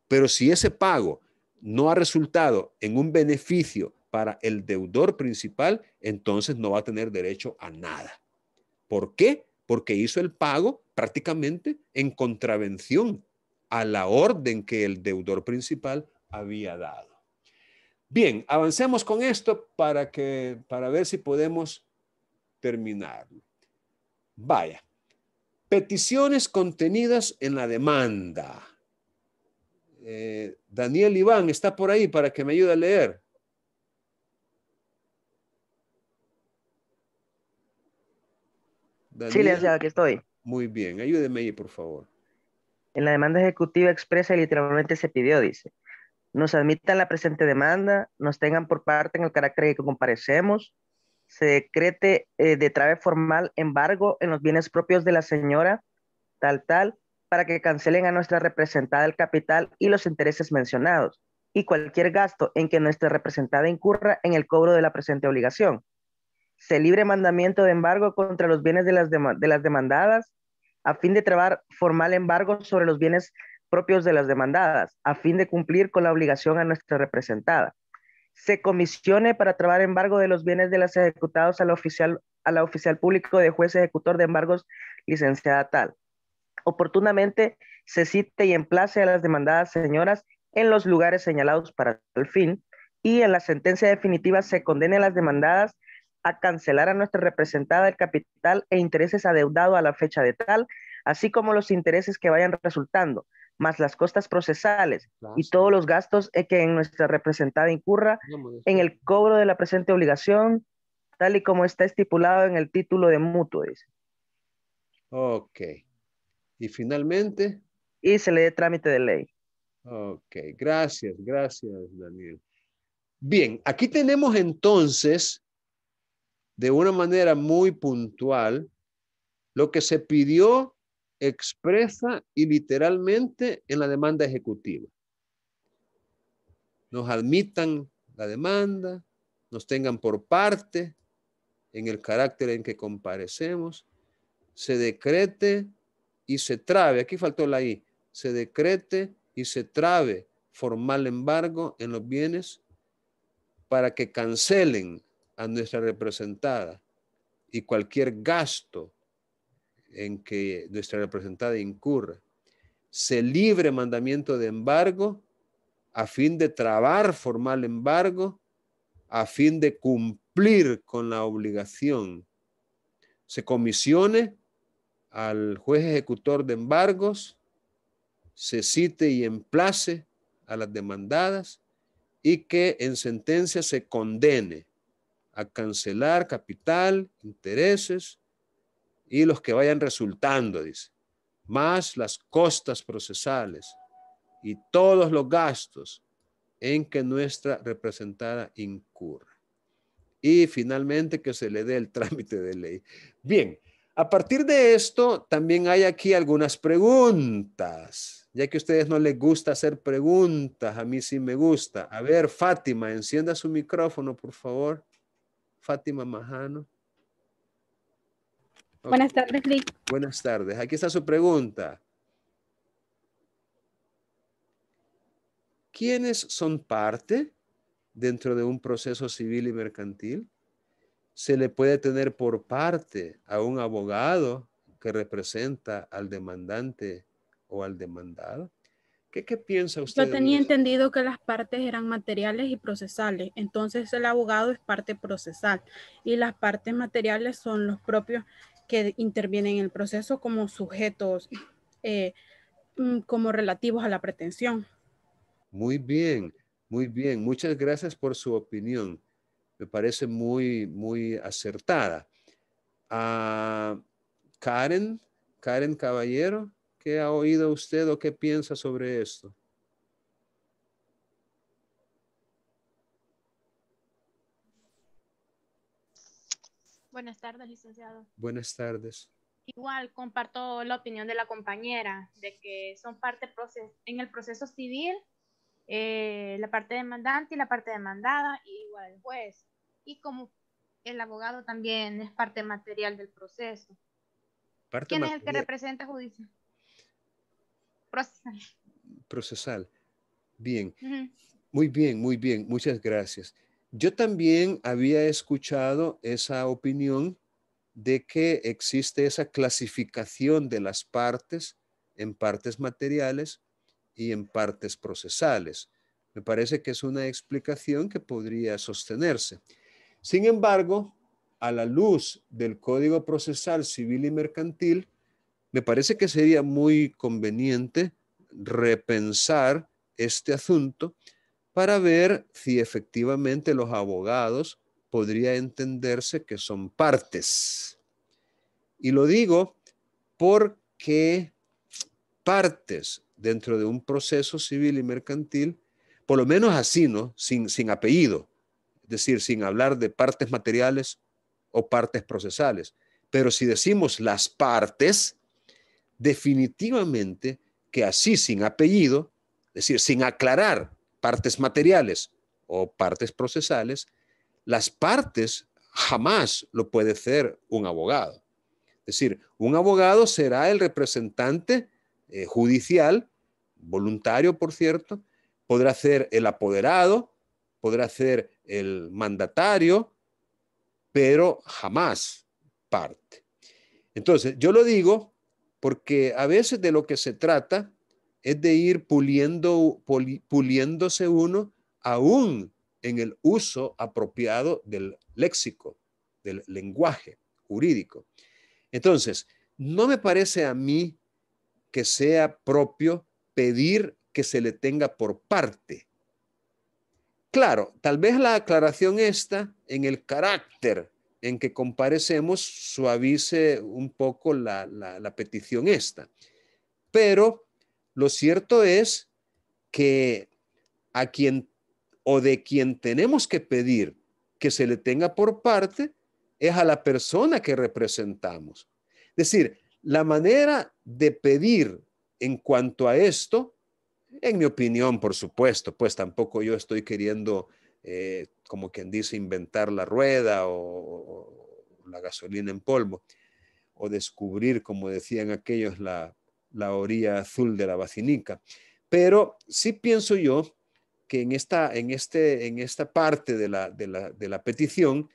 Pero si ese pago no ha resultado en un beneficio para el deudor principal, entonces no va a tener derecho a nada. ¿Por qué? Porque hizo el pago prácticamente en contravención a la orden que el deudor principal había dado. Bien, avancemos con esto para ver si podemos terminarlo. Vaya. Peticiones contenidas en la demanda. Daniel Iván está por ahí para que me ayude a leer. Daniel, sí, licenciado, aquí estoy. muy bien, ayúdeme ahí, por favor. En la demanda ejecutiva expresa y literalmente se pidió, dice, nos admitan la presente demanda, nos tengan por parte en el carácter de que comparecemos, se decrete de trave formal embargo en los bienes propios de la señora, tal, para que cancelen a nuestra representada el capital y los intereses mencionados, y cualquier gasto en que nuestra representada incurra en el cobro de la presente obligación. Se libre mandamiento de embargo contra los bienes de las demandadas, a fin de trabar formal embargo sobre los bienes propios de las demandadas, a fin de cumplir con la obligación a nuestra representada. Se comisione para trabar embargo de los bienes de las ejecutados a la oficial público de juez ejecutor de embargos licenciada tal. Oportunamente se cite y emplace a las demandadas señoras en los lugares señalados para el fin, y en la sentencia definitiva se condene a las demandadas a cancelar a nuestra representada el capital e intereses adeudados a la fecha de tal, así como los intereses que vayan resultando, más las costas procesales y todos los gastos que en nuestra representada incurra en el cobro de la presente obligación, tal y como está estipulado en el título de mutuo, dice. Ok. Y finalmente. Y se le dé trámite de ley. Ok, gracias, Daniel. Bien, aquí tenemos entonces, de una manera muy puntual, lo que se pidió expresa y literalmente en la demanda ejecutiva. Nos admitan la demanda, nos tengan por parte en el carácter en que comparecemos, se decrete y se trabe, aquí faltó la I, se decrete y se trabe formal embargo en los bienes para que cancelen a nuestra representada y cualquier gasto en que nuestra representada incurra. Se libre mandamiento de embargo a fin de trabar formal embargo, a fin de cumplir con la obligación. Se comisione al juez ejecutor de embargos, se cite y emplace a las demandadas y que en sentencia se condene a cancelar capital, intereses y los que vayan resultando, dice, más las costas procesales y todos los gastos en que nuestra representada incurra. Y finalmente que se le dé el trámite de ley. Bien, a partir de esto también hay aquí algunas preguntas. Ya que a ustedes no les gusta hacer preguntas, a mí sí me gusta. A ver, Fátima, encienda su micrófono, por favor. Fátima Majano. Okay. Buenas tardes, Lick. Buenas tardes. Aquí está su pregunta. ¿Quiénes son parte dentro de un proceso civil y mercantil? Se le puede tener por parte a un abogado que representa al demandante o al demandado. ¿Qué piensa usted? Yo tenía entendido que las partes eran materiales y procesales, entonces el abogado es parte procesal y las partes materiales son los propios que intervienen en el proceso como sujetos, como relativos a la pretensión. Muy bien, muy bien. Muchas gracias por su opinión. Me parece muy acertada. Karen Caballero, ¿qué ha oído usted o qué piensa sobre esto? Buenas tardes, licenciado. Buenas tardes. Igual comparto la opinión de la compañera de que son parte en el proceso civil, la parte demandante y la parte demandada, y igual el juez. Y como el abogado también es parte material del proceso. ¿Quién es el que representa judicial? Procesal. Procesal. Bien. Muy bien, muy bien. Muchas gracias. Yo también había escuchado esa opinión de que existe esa clasificación de las partes en partes materiales y en partes procesales. Me parece que es una explicación que podría sostenerse. Sin embargo, a la luz del Código Procesal Civil y Mercantil, me parece que sería muy conveniente repensar este asunto para ver si efectivamente los abogados podría entenderse que son partes. Y lo digo porque partes dentro de un proceso civil y mercantil, por lo menos así, ¿no? Sin apellido, es decir, sin hablar de partes materiales o partes procesales. Pero si decimos las partes, definitivamente que así sin apellido, es decir, sin aclarar partes materiales o partes procesales, las partes jamás lo puede ser un abogado. Es decir, un abogado será el representante judicial, voluntario por cierto, podrá ser el apoderado, podrá ser el mandatario, pero jamás parte. Entonces, yo lo digo porque a veces de lo que se trata es de ir puliéndose uno aún en el uso apropiado del léxico, del lenguaje jurídico. Entonces, no me parece a mí que sea propio pedir que se le tenga por parte. Claro, tal vez la aclaración está en el carácter en que comparecemos suavice un poco la petición esta. Pero lo cierto es que a quien o de quien tenemos que pedir que se le tenga por parte es a la persona que representamos. Es decir, la manera de pedir en cuanto a esto, en mi opinión, por supuesto, pues tampoco yo estoy queriendo, como quien dice, inventar la rueda o la gasolina en polvo, o descubrir, como decían aquellos, la orilla azul de la Basinica. Pero sí pienso yo que en esta parte de la petición,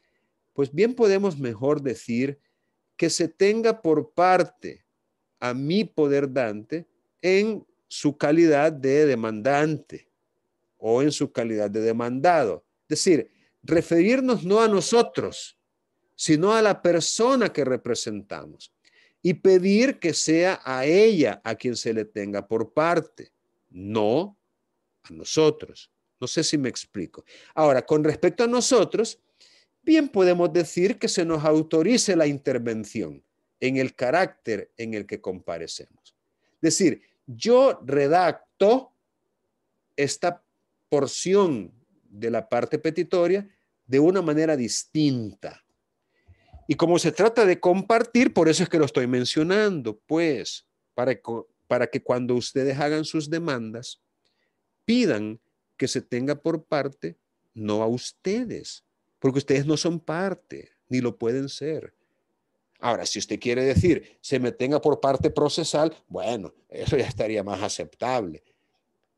pues bien podemos mejor decir que se tenga por parte a mi poder dante en su calidad de demandante o en su calidad de demandado. Es decir, referirnos no a nosotros, sino a la persona que representamos y pedir que sea a ella a quien se le tenga por parte, no a nosotros. No sé si me explico. Ahora, con respecto a nosotros, bien podemos decir que se nos autorice la intervención. en el carácter en el que comparecemos. Es decir, yo redacto esta porción de la parte petitoria de una manera distinta. Y como se trata de compartir, por eso es que lo estoy mencionando, pues, para que cuando ustedes hagan sus demandas, pidan que se tenga por parte, no a ustedes, porque ustedes no son parte, ni lo pueden ser. Ahora, si usted quiere decir, se me tenga por parte procesal, bueno, eso ya estaría más aceptable.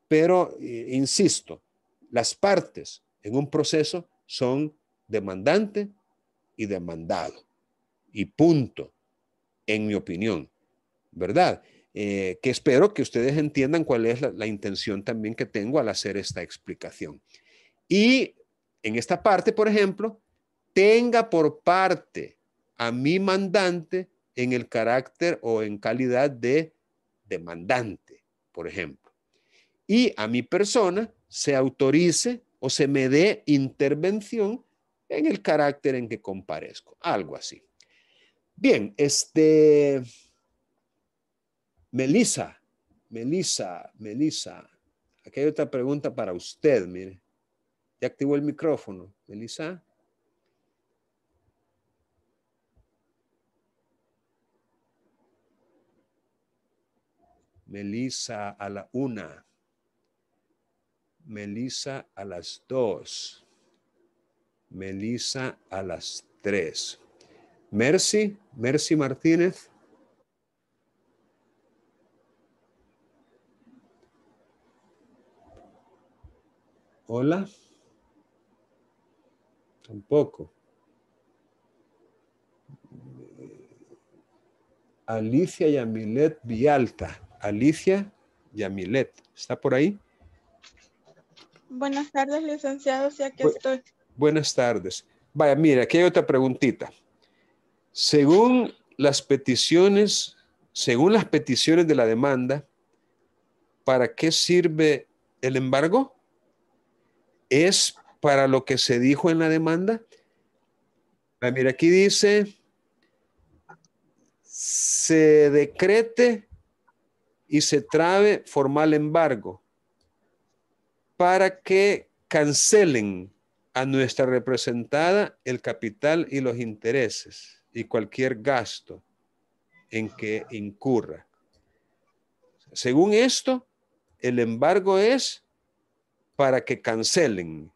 Pero, insisto, las partes en un proceso son demandante y demandado. Y punto, en mi opinión, ¿verdad? Que espero que ustedes entiendan cuál es la intención también que tengo al hacer esta explicación. Y en esta parte, por ejemplo, tenga por parte a mi mandante en el carácter o en calidad de demandante, por ejemplo. Y a mi persona se autorice o se me dé intervención en el carácter en que comparezco. Algo así. Bien, Melissa. Aquí hay otra pregunta para usted, mire. ¿Ya activó el micrófono, Melissa? Melissa a la 1. Melissa a las 2. Melissa a las 3. Mercy Martínez. Hola. Tampoco. Alicia Yamilet Villalta. Alicia Yamilet, ¿está por ahí? Buenas tardes, licenciado, sí, aquí estoy. Buenas tardes. Vaya, mira, aquí hay otra preguntita. Según las peticiones de la demanda, ¿para qué sirve el embargo? ¿Es para lo que se dijo en la demanda? Mira, aquí dice, se decrete y se trabe formal embargo para que cancelen a nuestra representada el capital y los intereses y cualquier gasto en que incurra. Según esto, el embargo es para que cancelen.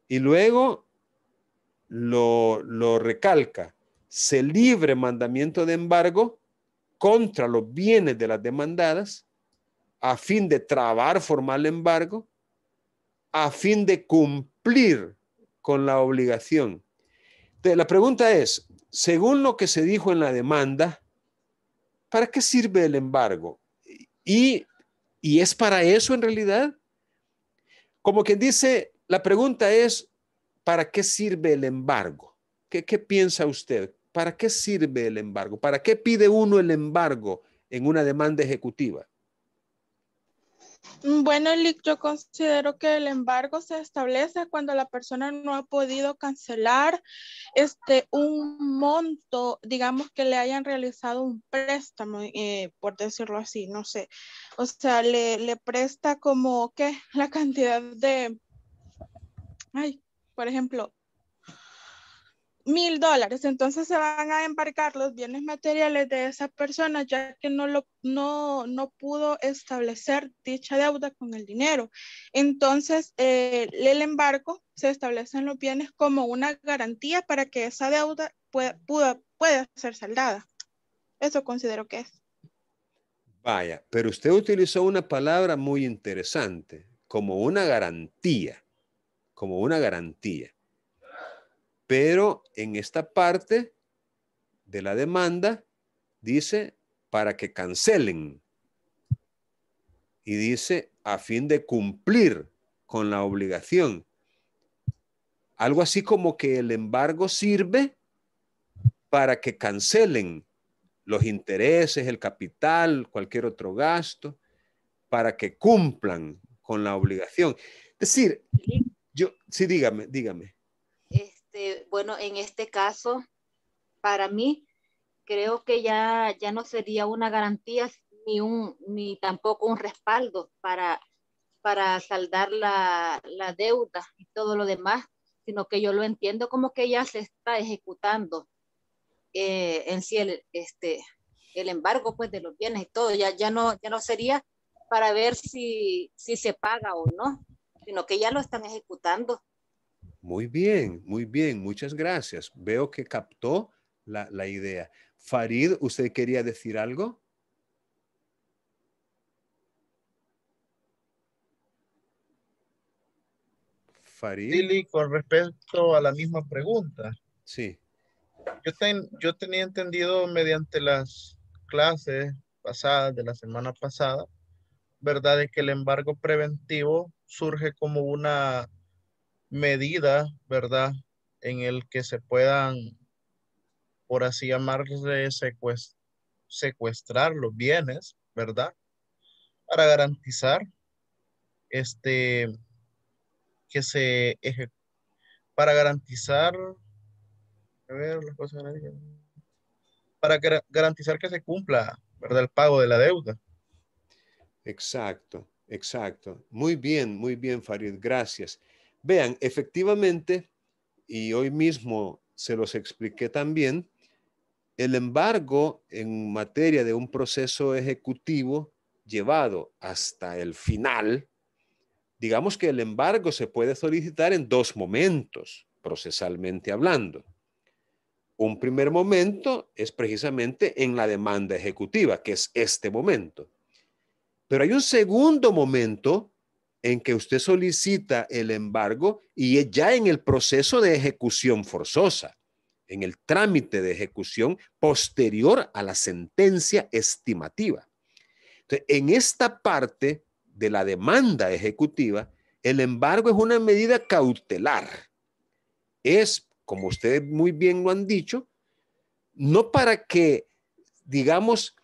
Y luego lo recalca, se libre mandamiento de embargo contra los bienes de las demandadas a fin de trabar formal embargo, a fin de cumplir con la obligación. Entonces, la pregunta es, según lo que se dijo en la demanda, ¿para qué sirve el embargo? ¿Y es para eso en realidad? Como quien dice, la pregunta es, ¿para qué sirve el embargo? ¿Qué piensa usted? ¿Para qué sirve el embargo? ¿Para qué pide uno el embargo en una demanda ejecutiva? Bueno, Lick, yo considero que el embargo se establece cuando la persona no ha podido cancelar un monto, digamos que le hayan realizado un préstamo, por decirlo así, no sé. O sea, le presta como que la cantidad de, por ejemplo, $1,000, entonces se van a embargar los bienes materiales de esa persona ya que no pudo establecer dicha deuda con el dinero. Entonces el embargo se establece en los bienes como una garantía para que esa deuda pueda ser saldada. Eso considero que es. Vaya, pero usted utilizó una palabra muy interesante, como una garantía, como una garantía. Pero en esta parte de la demanda dice para que cancelen y dice a fin de cumplir con la obligación. Algo así como que el embargo sirve para que cancelen los intereses, el capital, cualquier otro gasto, para que cumplan con la obligación. Es decir, sí, dígame. Bueno, en este caso, para mí, creo que ya no sería una garantía ni tampoco un respaldo para saldar la deuda y todo lo demás, sino que yo lo entiendo como que ya se está ejecutando en sí el embargo pues de los bienes y todo, ya no sería para ver si se paga o no, sino que ya lo están ejecutando. Muy bien, muchas gracias. Veo que captó la idea. Farid, ¿usted quería decir algo? Farid. Tilly, con respecto a la misma pregunta. Sí. Yo tenía entendido mediante las clases pasadas de la semana pasada, ¿verdad? De que el embargo preventivo surge como una medida, ¿verdad? En el que se puedan, por así llamarle, secuestrar los bienes, ¿verdad? Para garantizar que para garantizar, a ver, las cosas, para garantizar que se cumpla, ¿verdad? El pago de la deuda. Exacto, exacto. Muy bien, Farid, gracias. Vean, efectivamente, y hoy mismo se los expliqué también, el embargo en materia de un proceso ejecutivo llevado hasta el final, digamos que el embargo se puede solicitar en dos momentos, procesalmente hablando. Un primer momento es precisamente en la demanda ejecutiva, que es este momento. Pero hay un segundo momento en que usted solicita el embargo y es ya en el proceso de ejecución forzosa, en el trámite de ejecución posterior a la sentencia estimativa. Entonces, en esta parte de la demanda ejecutiva, el embargo es una medida cautelar. Es, como ustedes muy bien lo han dicho, no para que, digamos,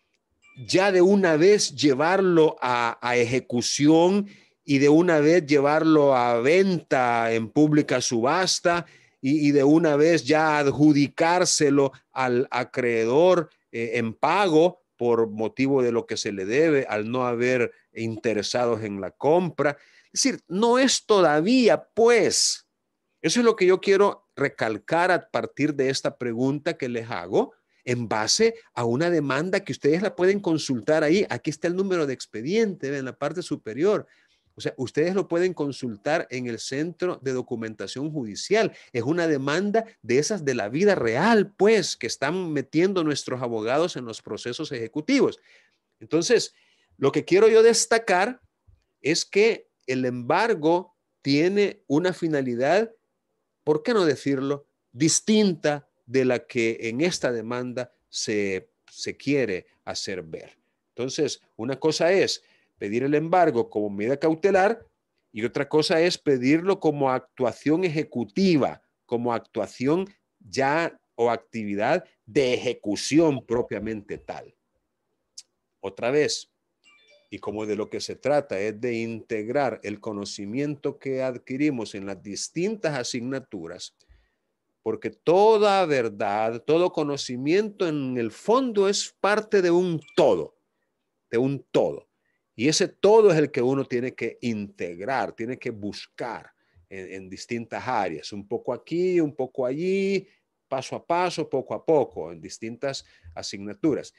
ya de una vez llevarlo a ejecución y de una vez llevarlo a venta en pública subasta y de una vez ya adjudicárselo al acreedor en pago por motivo de lo que se le debe al no haber interesados en la compra. Es decir, no es todavía, pues, eso es lo que yo quiero recalcar a partir de esta pregunta que les hago, en base a una demanda que ustedes la pueden consultar ahí. Aquí está el número de expediente en la parte superior. O sea, ustedes lo pueden consultar en el Centro de Documentación Judicial. Es una demanda de esas de la vida real, pues, que están metiendo nuestros abogados en los procesos ejecutivos. Entonces, lo que quiero yo destacar es que el embargo tiene una finalidad, ¿por qué no decirlo?, distinta de la que en esta demanda se quiere hacer ver. Entonces, una cosa es pedir el embargo como medida cautelar y otra cosa es pedirlo como actuación ejecutiva, como actuación ya o actividad de ejecución propiamente tal. Otra vez, y como de lo que se trata es de integrar el conocimiento que adquirimos en las distintas asignaturas, porque toda verdad, todo conocimiento en el fondo es parte de un todo, Y ese todo es el que uno tiene que integrar, tiene que buscar en distintas áreas, un poco aquí, un poco allí, paso a paso, poco a poco, en distintas asignaturas.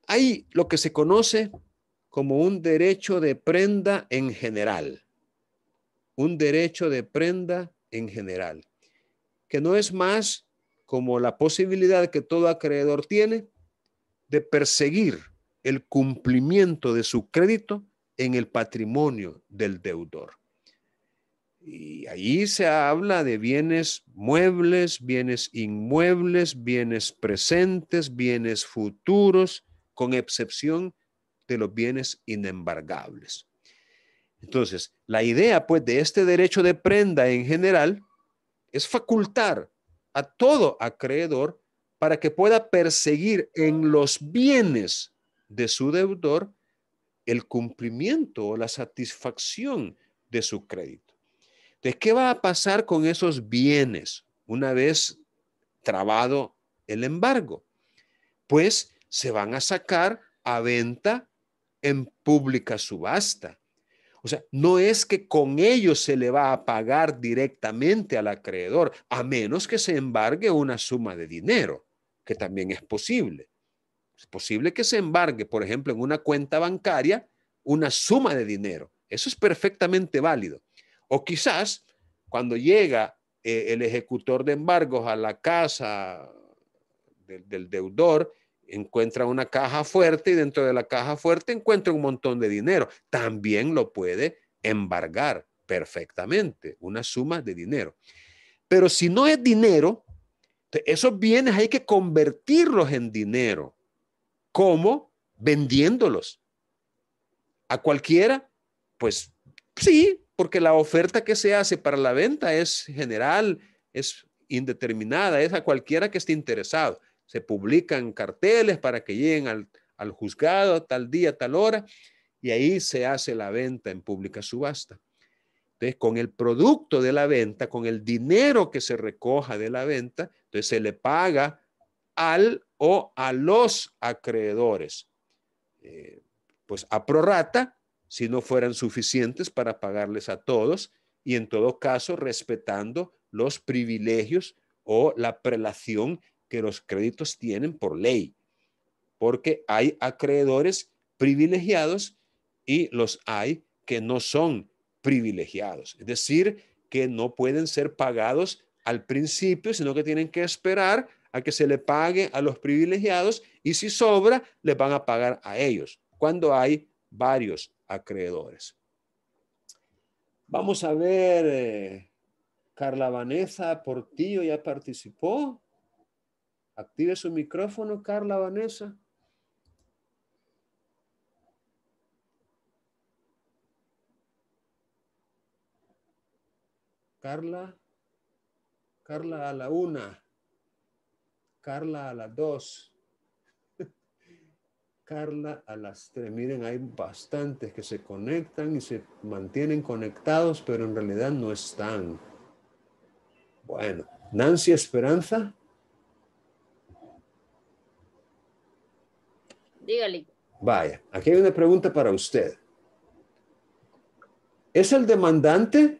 Hay lo que se conoce como un derecho de prenda en general. Un derecho de prenda en general, que no es más como la posibilidad que todo acreedor tiene de perseguir el cumplimiento de su crédito en el patrimonio del deudor. Y ahí se habla de bienes muebles, bienes inmuebles, bienes presentes, bienes futuros, con excepción de los bienes inembargables. Entonces, la idea, pues, de este derecho de prenda en general es facultar a todo acreedor para que pueda perseguir en los bienes de su deudor el cumplimiento o la satisfacción de su crédito. Entonces, ¿qué va a pasar con esos bienes una vez trabado el embargo? pues se van a sacar a venta en pública subasta. O sea, no es que con ellos se le va a pagar directamente al acreedor, a menos que se embargue una suma de dinero, que también es posible. Es posible que se embargue, por ejemplo, en una cuenta bancaria, una suma de dinero. Eso es perfectamente válido. O quizás, cuando llega el ejecutor de embargos a la casa del deudor, encuentra una caja fuerte y dentro de la caja fuerte encuentra un montón de dinero. También lo puede embargar perfectamente, una suma de dinero. Pero si no es dinero, esos bienes hay que convertirlos en dinero. ¿Cómo? Vendiéndolos. ¿A cualquiera? Pues sí, porque la oferta que se hace para la venta es general, es indeterminada, es a cualquiera que esté interesado. Se publican carteles para que lleguen al juzgado tal día, tal hora, y ahí se hace la venta en pública subasta. Entonces, con el producto de la venta, con el dinero que se recoja de la venta, entonces se le paga al o a los acreedores, pues a prorrata, si no fueran suficientes para pagarles a todos, y en todo caso respetando los privilegios o la prelación que los créditos tienen por ley, porque hay acreedores privilegiados y los hay que no son privilegiados, es decir, que no pueden ser pagados al principio, sino que tienen que esperar a que se le pague a los privilegiados y si sobra, les van a pagar a ellos, cuando hay varios acreedores. Vamos a ver, Carla Vanessa Portillo ya participó. Active su micrófono, Carla Vanessa. Carla a la 1. Carla a las 2. Carla a las 3. Miren, hay bastantes que se conectan y se mantienen conectados, pero en realidad no están. Bueno, Nancy Esperanza. Dígale. Vaya, aquí hay una pregunta para usted. ¿Es el demandante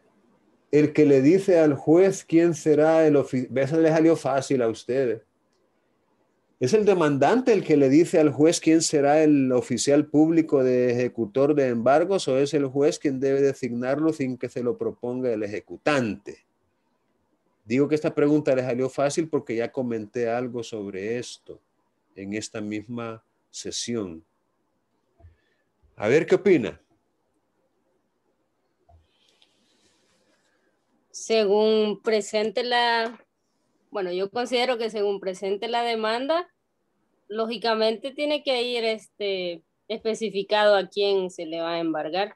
el que le dice al juez quién será el oficial? Eso le salió fácil a ustedes. ¿Es el demandante el que le dice al juez quién será el oficial público de ejecutor de embargos o es el juez quien debe designarlo sin que se lo proponga el ejecutante? Digo que esta pregunta le salió fácil porque ya comenté algo sobre esto en esta misma sesión. A ver, ¿qué opina? Según presente bueno, yo considero que según presente la demanda, lógicamente tiene que ir especificado a quién se le va a embargar.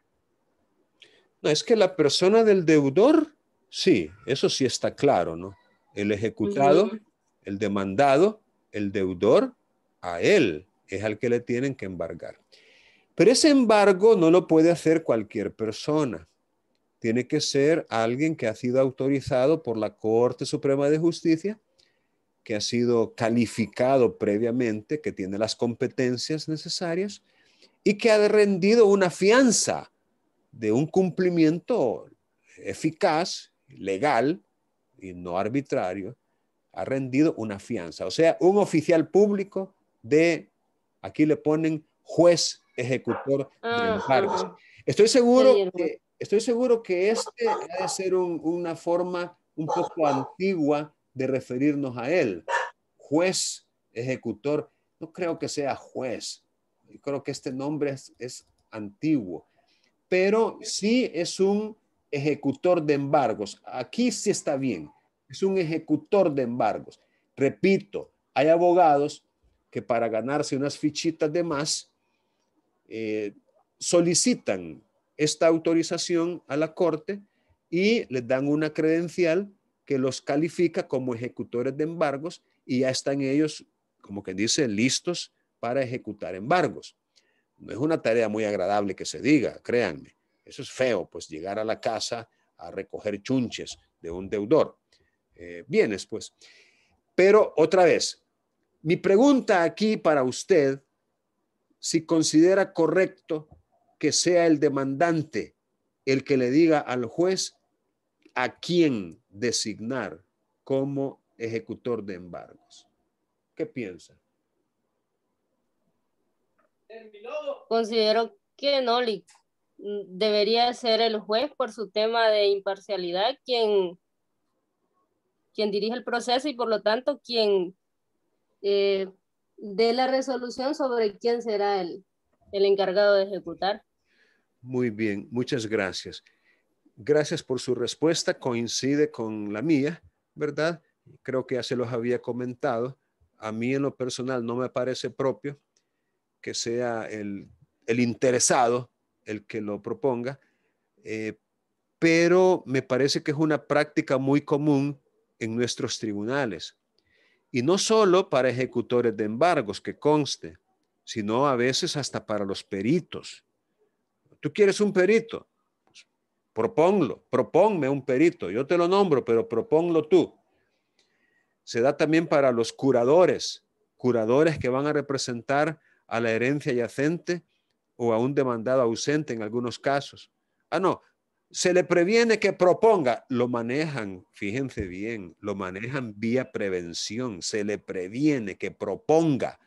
No, es que la persona del deudor, sí, eso sí está claro, ¿no? El ejecutado, el demandado, el deudor, a él es al que le tienen que embargar. Pero ese embargo no lo puede hacer cualquier persona. Tiene que ser alguien que ha sido autorizado por la Corte Suprema de Justicia, que ha sido calificado previamente, que tiene las competencias necesarias y que ha rendido una fianza de un cumplimiento eficaz, legal y no arbitrario, ha rendido una fianza. O sea, un oficial público aquí le ponen juez ejecutor de embargos. Estoy seguro que este ha de ser una forma un poco antigua de referirnos a él. Juez ejecutor, no creo que sea juez. Yo creo que este nombre es antiguo. Pero sí es un ejecutor de embargos. Aquí sí está bien. Es un ejecutor de embargos. Repito, hay abogados que para ganarse unas fichitas de más solicitan esta autorización a la corte y les dan una credencial que los califica como ejecutores de embargos y ya están ellos, como que dice, listos para ejecutar embargos. No es una tarea muy agradable que se diga, créanme. Eso es feo, pues llegar a la casa a recoger chunches de un deudor. Bienes, pues. Pero otra vez, Mi pregunta aquí para usted, si considera correcto que sea el demandante el que le diga al juez a quién designar como ejecutor de embargos. ¿Qué piensa? Considero que no, debería ser el juez por su tema de imparcialidad quien dirige el proceso y por lo tanto quien dé la resolución sobre quién será el encargado de ejecutar. Muy bien, muchas gracias. Gracias por su respuesta, coincide con la mía, ¿verdad? Creo que ya se los había comentado. A mí en lo personal no me parece propio que sea el interesado el que lo proponga, pero me parece que es una práctica muy común en nuestros tribunales. Y no solo para ejecutores de embargos, que conste, sino a veces hasta para los peritos. ¿Tú quieres un perito? Pues, proponme un perito. Yo te lo nombro, pero proponlo tú. Se da también para los curadores que van a representar a la herencia yacente o a un demandado ausente en algunos casos. Ah, no, se le previene que proponga, lo manejan, fíjense bien, lo manejan vía prevención, se le previene que proponga.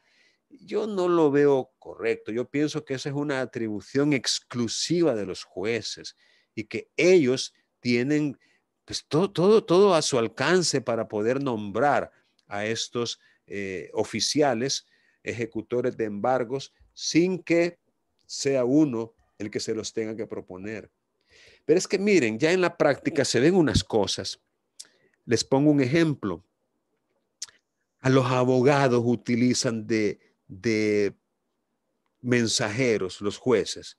Yo no lo veo correcto, yo pienso que esa es una atribución exclusiva de los jueces y que ellos tienen pues, todo a su alcance para poder nombrar a estos oficiales, ejecutores de embargos, sin que sea uno el que se los tenga que proponer. Pero es que miren, ya en la práctica se ven unas cosas. Les pongo un ejemplo. A los abogados utilizan de mensajeros los jueces.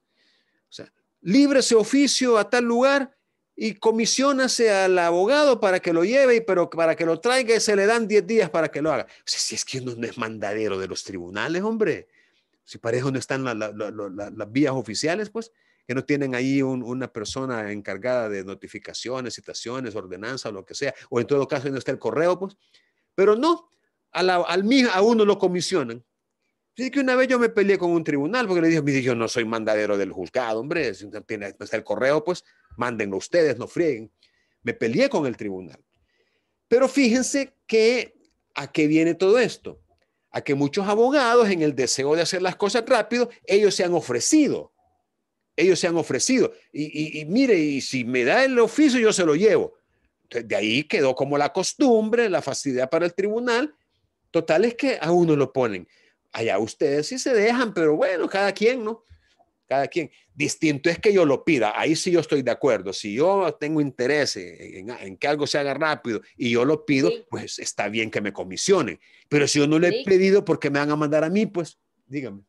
O sea, líbrese oficio a tal lugar y comisionase al abogado para que lo lleve, pero para que lo traiga se le dan 10 días para que lo haga. O sea, si es que uno no es mandadero de los tribunales, hombre. Si para eso no están las vías oficiales, pues, que no tienen ahí una persona encargada de notificaciones, citaciones, ordenanzas, lo que sea, o en todo caso no está el correo, pues. Pero no, a uno lo comisionan. Así que una vez yo me peleé con un tribunal porque le dije, mire, yo no soy mandadero del juzgado, hombre, si no está el correo, pues mándenlo ustedes, no frieguen. Me peleé con el tribunal. Pero fíjense que a qué viene todo esto. A que muchos abogados, en el deseo de hacer las cosas rápido, ellos se han ofrecido. Y mire, y si me da el oficio, yo se lo llevo. Entonces, de ahí quedó como la costumbre, la facilidad para el tribunal. Total es que a uno lo ponen. Allá ustedes sí se dejan, pero bueno, cada quien, ¿no? Cada quien. Distinto es que yo lo pida. Ahí sí yo estoy de acuerdo. Si yo tengo interés en que algo se haga rápido y yo lo pido, sí, pues está bien que me comisionen. Pero si yo no le he pedido, ¿por qué me van a mandar a mí? Pues dígame.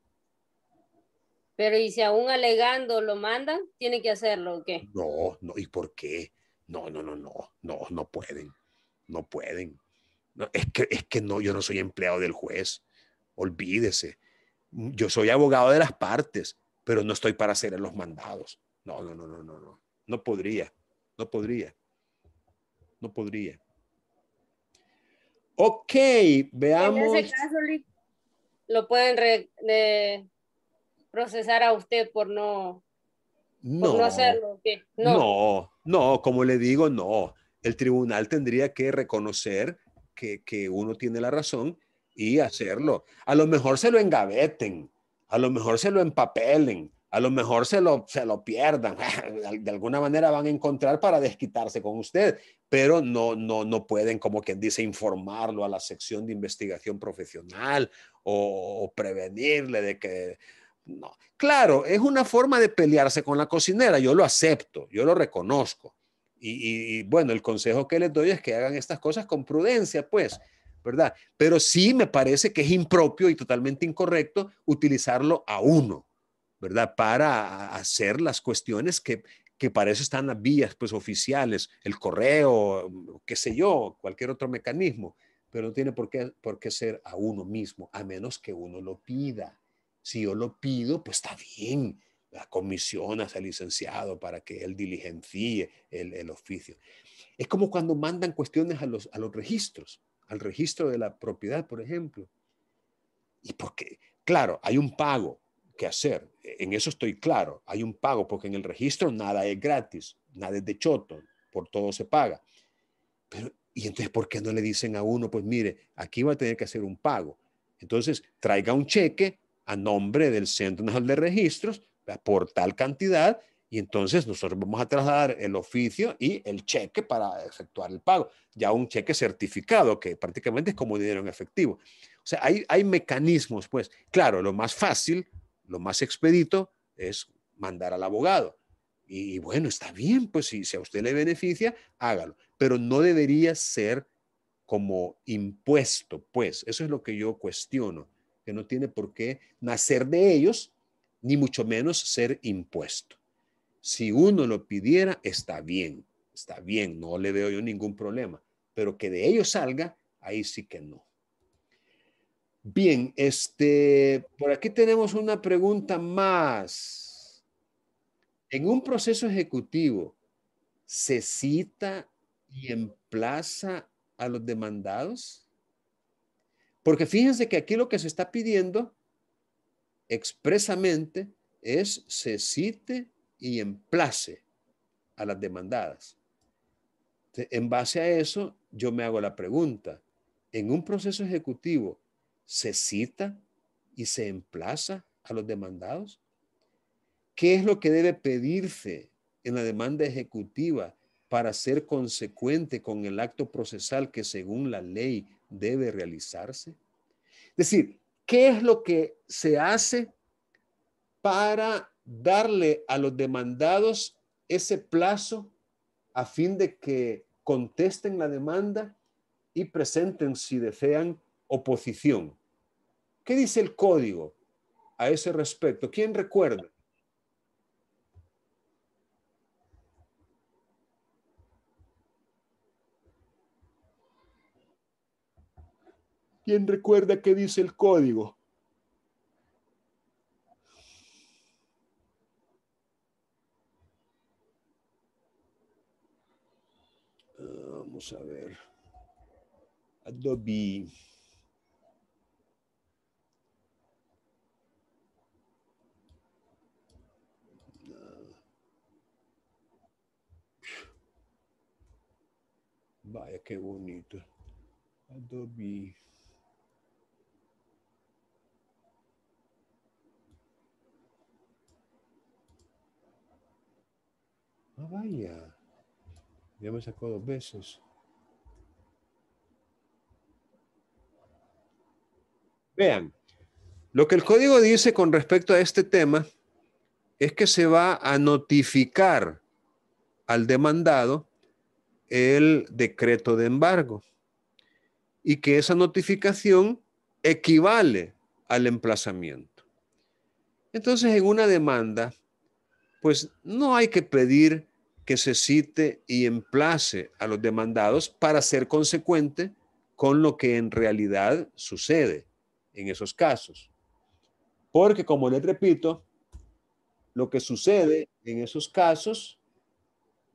Pero ¿y si aún alegando lo mandan? ¿Tiene que hacerlo o qué? No, ¿y por qué? No pueden. No pueden. No, es que no, yo no soy empleado del juez. Olvídese. Yo soy abogado de las partes, pero no estoy para hacer los mandados. No. No podría. Ok, veamos. En ese caso, lo pueden procesar a usted por no hacerlo. ¿Qué? No, como le digo, no. El tribunal tendría que reconocer que uno tiene la razón y hacerlo. A lo mejor se lo engaveten, a lo mejor se lo empapelen, a lo mejor se lo pierdan. De alguna manera van a encontrar para desquitarse con usted, pero no pueden, como quien dice, informarlo a la sección de investigación profesional o prevenirle de que... No. Claro, es una forma de pelearse con la cocinera, yo lo acepto, yo lo reconozco. Y bueno, el consejo que les doy es que hagan estas cosas con prudencia, pues, ¿verdad? Pero sí me parece que es impropio y totalmente incorrecto utilizarlo a uno, ¿verdad? Para hacer las cuestiones que para eso están las vías, pues, oficiales, el correo, qué sé yo, cualquier otro mecanismo, pero no tiene por qué ser a uno mismo, a menos que uno lo pida. Si yo lo pido, pues está bien. La comisionas al licenciado para que él diligencie el oficio. Es como cuando mandan cuestiones a los registros, al registro de la propiedad, por ejemplo. Y porque, claro, hay un pago que hacer. En eso estoy claro. Hay un pago porque en el registro nada es gratis, nada es de choto, por todo se paga. Pero, ¿y entonces por qué no le dicen a uno, pues mire, aquí va a tener que hacer un pago? Entonces, traiga un cheque a nombre del Centro Nacional de Registros por tal cantidad y entonces nosotros vamos a trasladar el oficio y el cheque para efectuar el pago. Ya un cheque certificado que prácticamente es como dinero en efectivo. O sea, hay mecanismos, pues. Claro, lo más fácil, lo más expedito es mandar al abogado. Y bueno, está bien, pues si a usted le beneficia, hágalo. Pero no debería ser como impuesto, pues. Eso es lo que yo cuestiono, que no tiene por qué nacer de ellos, ni mucho menos ser impuesto. Si uno lo pidiera, está bien, no le veo yo ningún problema. Pero que de ellos salga, ahí sí que no. Bien, por aquí tenemos una pregunta más. En un proceso ejecutivo, ¿se cita y emplaza a los demandados? Porque fíjense que aquí lo que se está pidiendo expresamente es se cite y emplace a las demandadas. En base a eso, yo me hago la pregunta, ¿en un proceso ejecutivo se cita y se emplaza a los demandados? ¿Qué es lo que debe pedirse en la demanda ejecutiva para ser consecuente con el acto procesal que según la ley debe realizarse? Es decir, ¿qué es lo que se hace para darle a los demandados ese plazo a fin de que contesten la demanda y presenten, si desean, oposición? ¿Qué dice el código a ese respecto? ¿Quién recuerda? ¿Quién recuerda qué dice el código? Vamos a ver. Adobe. Vaya, qué bonito. Adobe. Ah, vaya. Ya me sacó 2 veces. Vean, lo que el código dice con respecto a este tema es que se va a notificar al demandado el decreto de embargo y que esa notificación equivale al emplazamiento. Entonces, en una demanda, pues no hay que pedir que se cite y emplace a los demandados para ser consecuente con lo que en realidad sucede en esos casos. Porque, como les repito, lo que sucede en esos casos,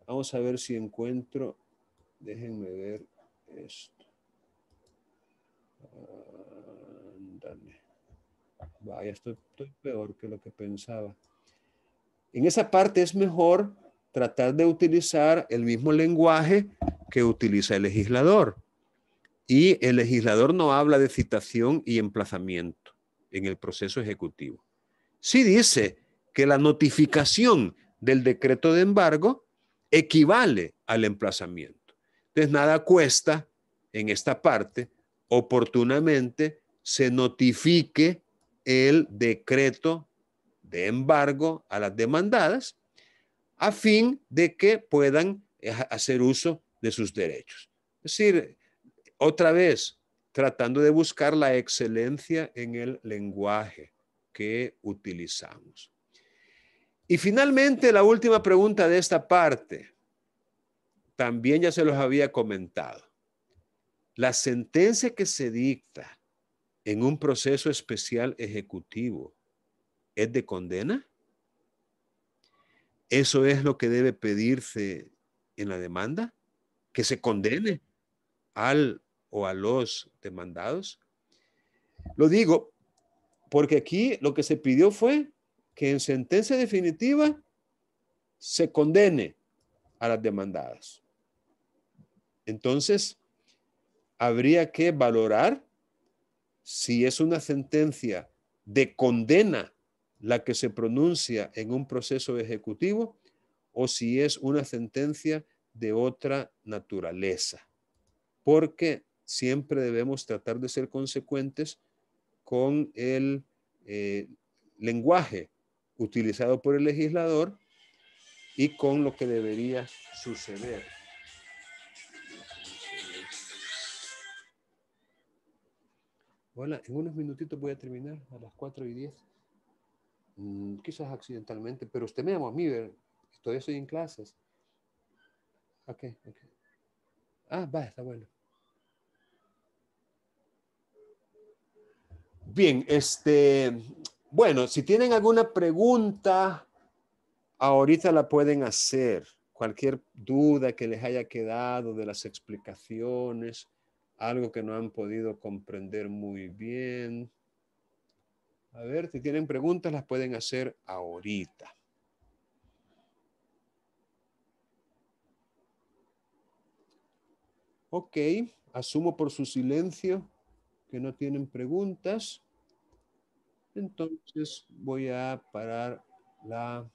vamos a ver si encuentro, déjenme ver esto. Ándale. Vaya, estoy peor que lo que pensaba. En esa parte es mejor tratar de utilizar el mismo lenguaje que utiliza el legislador. Y el legislador no habla de citación y emplazamiento en el proceso ejecutivo. Sí dice que la notificación del decreto de embargo equivale al emplazamiento. Entonces, nada cuesta en esta parte oportunamente se notifique el decreto de embargo a las demandadas a fin de que puedan hacer uso de sus derechos. Es decir, otra vez, tratando de buscar la excelencia en el lenguaje que utilizamos. Y finalmente, la última pregunta de esta parte, también ya se los había comentado. La sentencia que se dicta en un proceso especial ejecutivo es de condena. ¿Eso es lo que debe pedirse en la demanda? ¿Que se condene al o a los demandados? Lo digo Porque aquí lo que se pidió fue que en sentencia definitiva se condene a las demandadas. Entonces, habría que valorar si es una sentencia de condena la que se pronuncia en un proceso ejecutivo o si es una sentencia de otra naturaleza. Porque siempre debemos tratar de ser consecuentes con el lenguaje utilizado por el legislador y con lo que debería suceder. Hola, en unos minutitos voy a terminar a las 4:10. Quizás accidentalmente, pero usted me llamó a mí, todavía estoy en clases. Ok. Va, está bueno. Bien, bueno, si tienen alguna pregunta, ahorita la pueden hacer. Cualquier duda que les haya quedado de las explicaciones, algo que no han podido comprender muy bien. A ver, si tienen preguntas, las pueden hacer ahorita. Ok, asumo por su silencio que no tienen preguntas. Entonces voy a parar la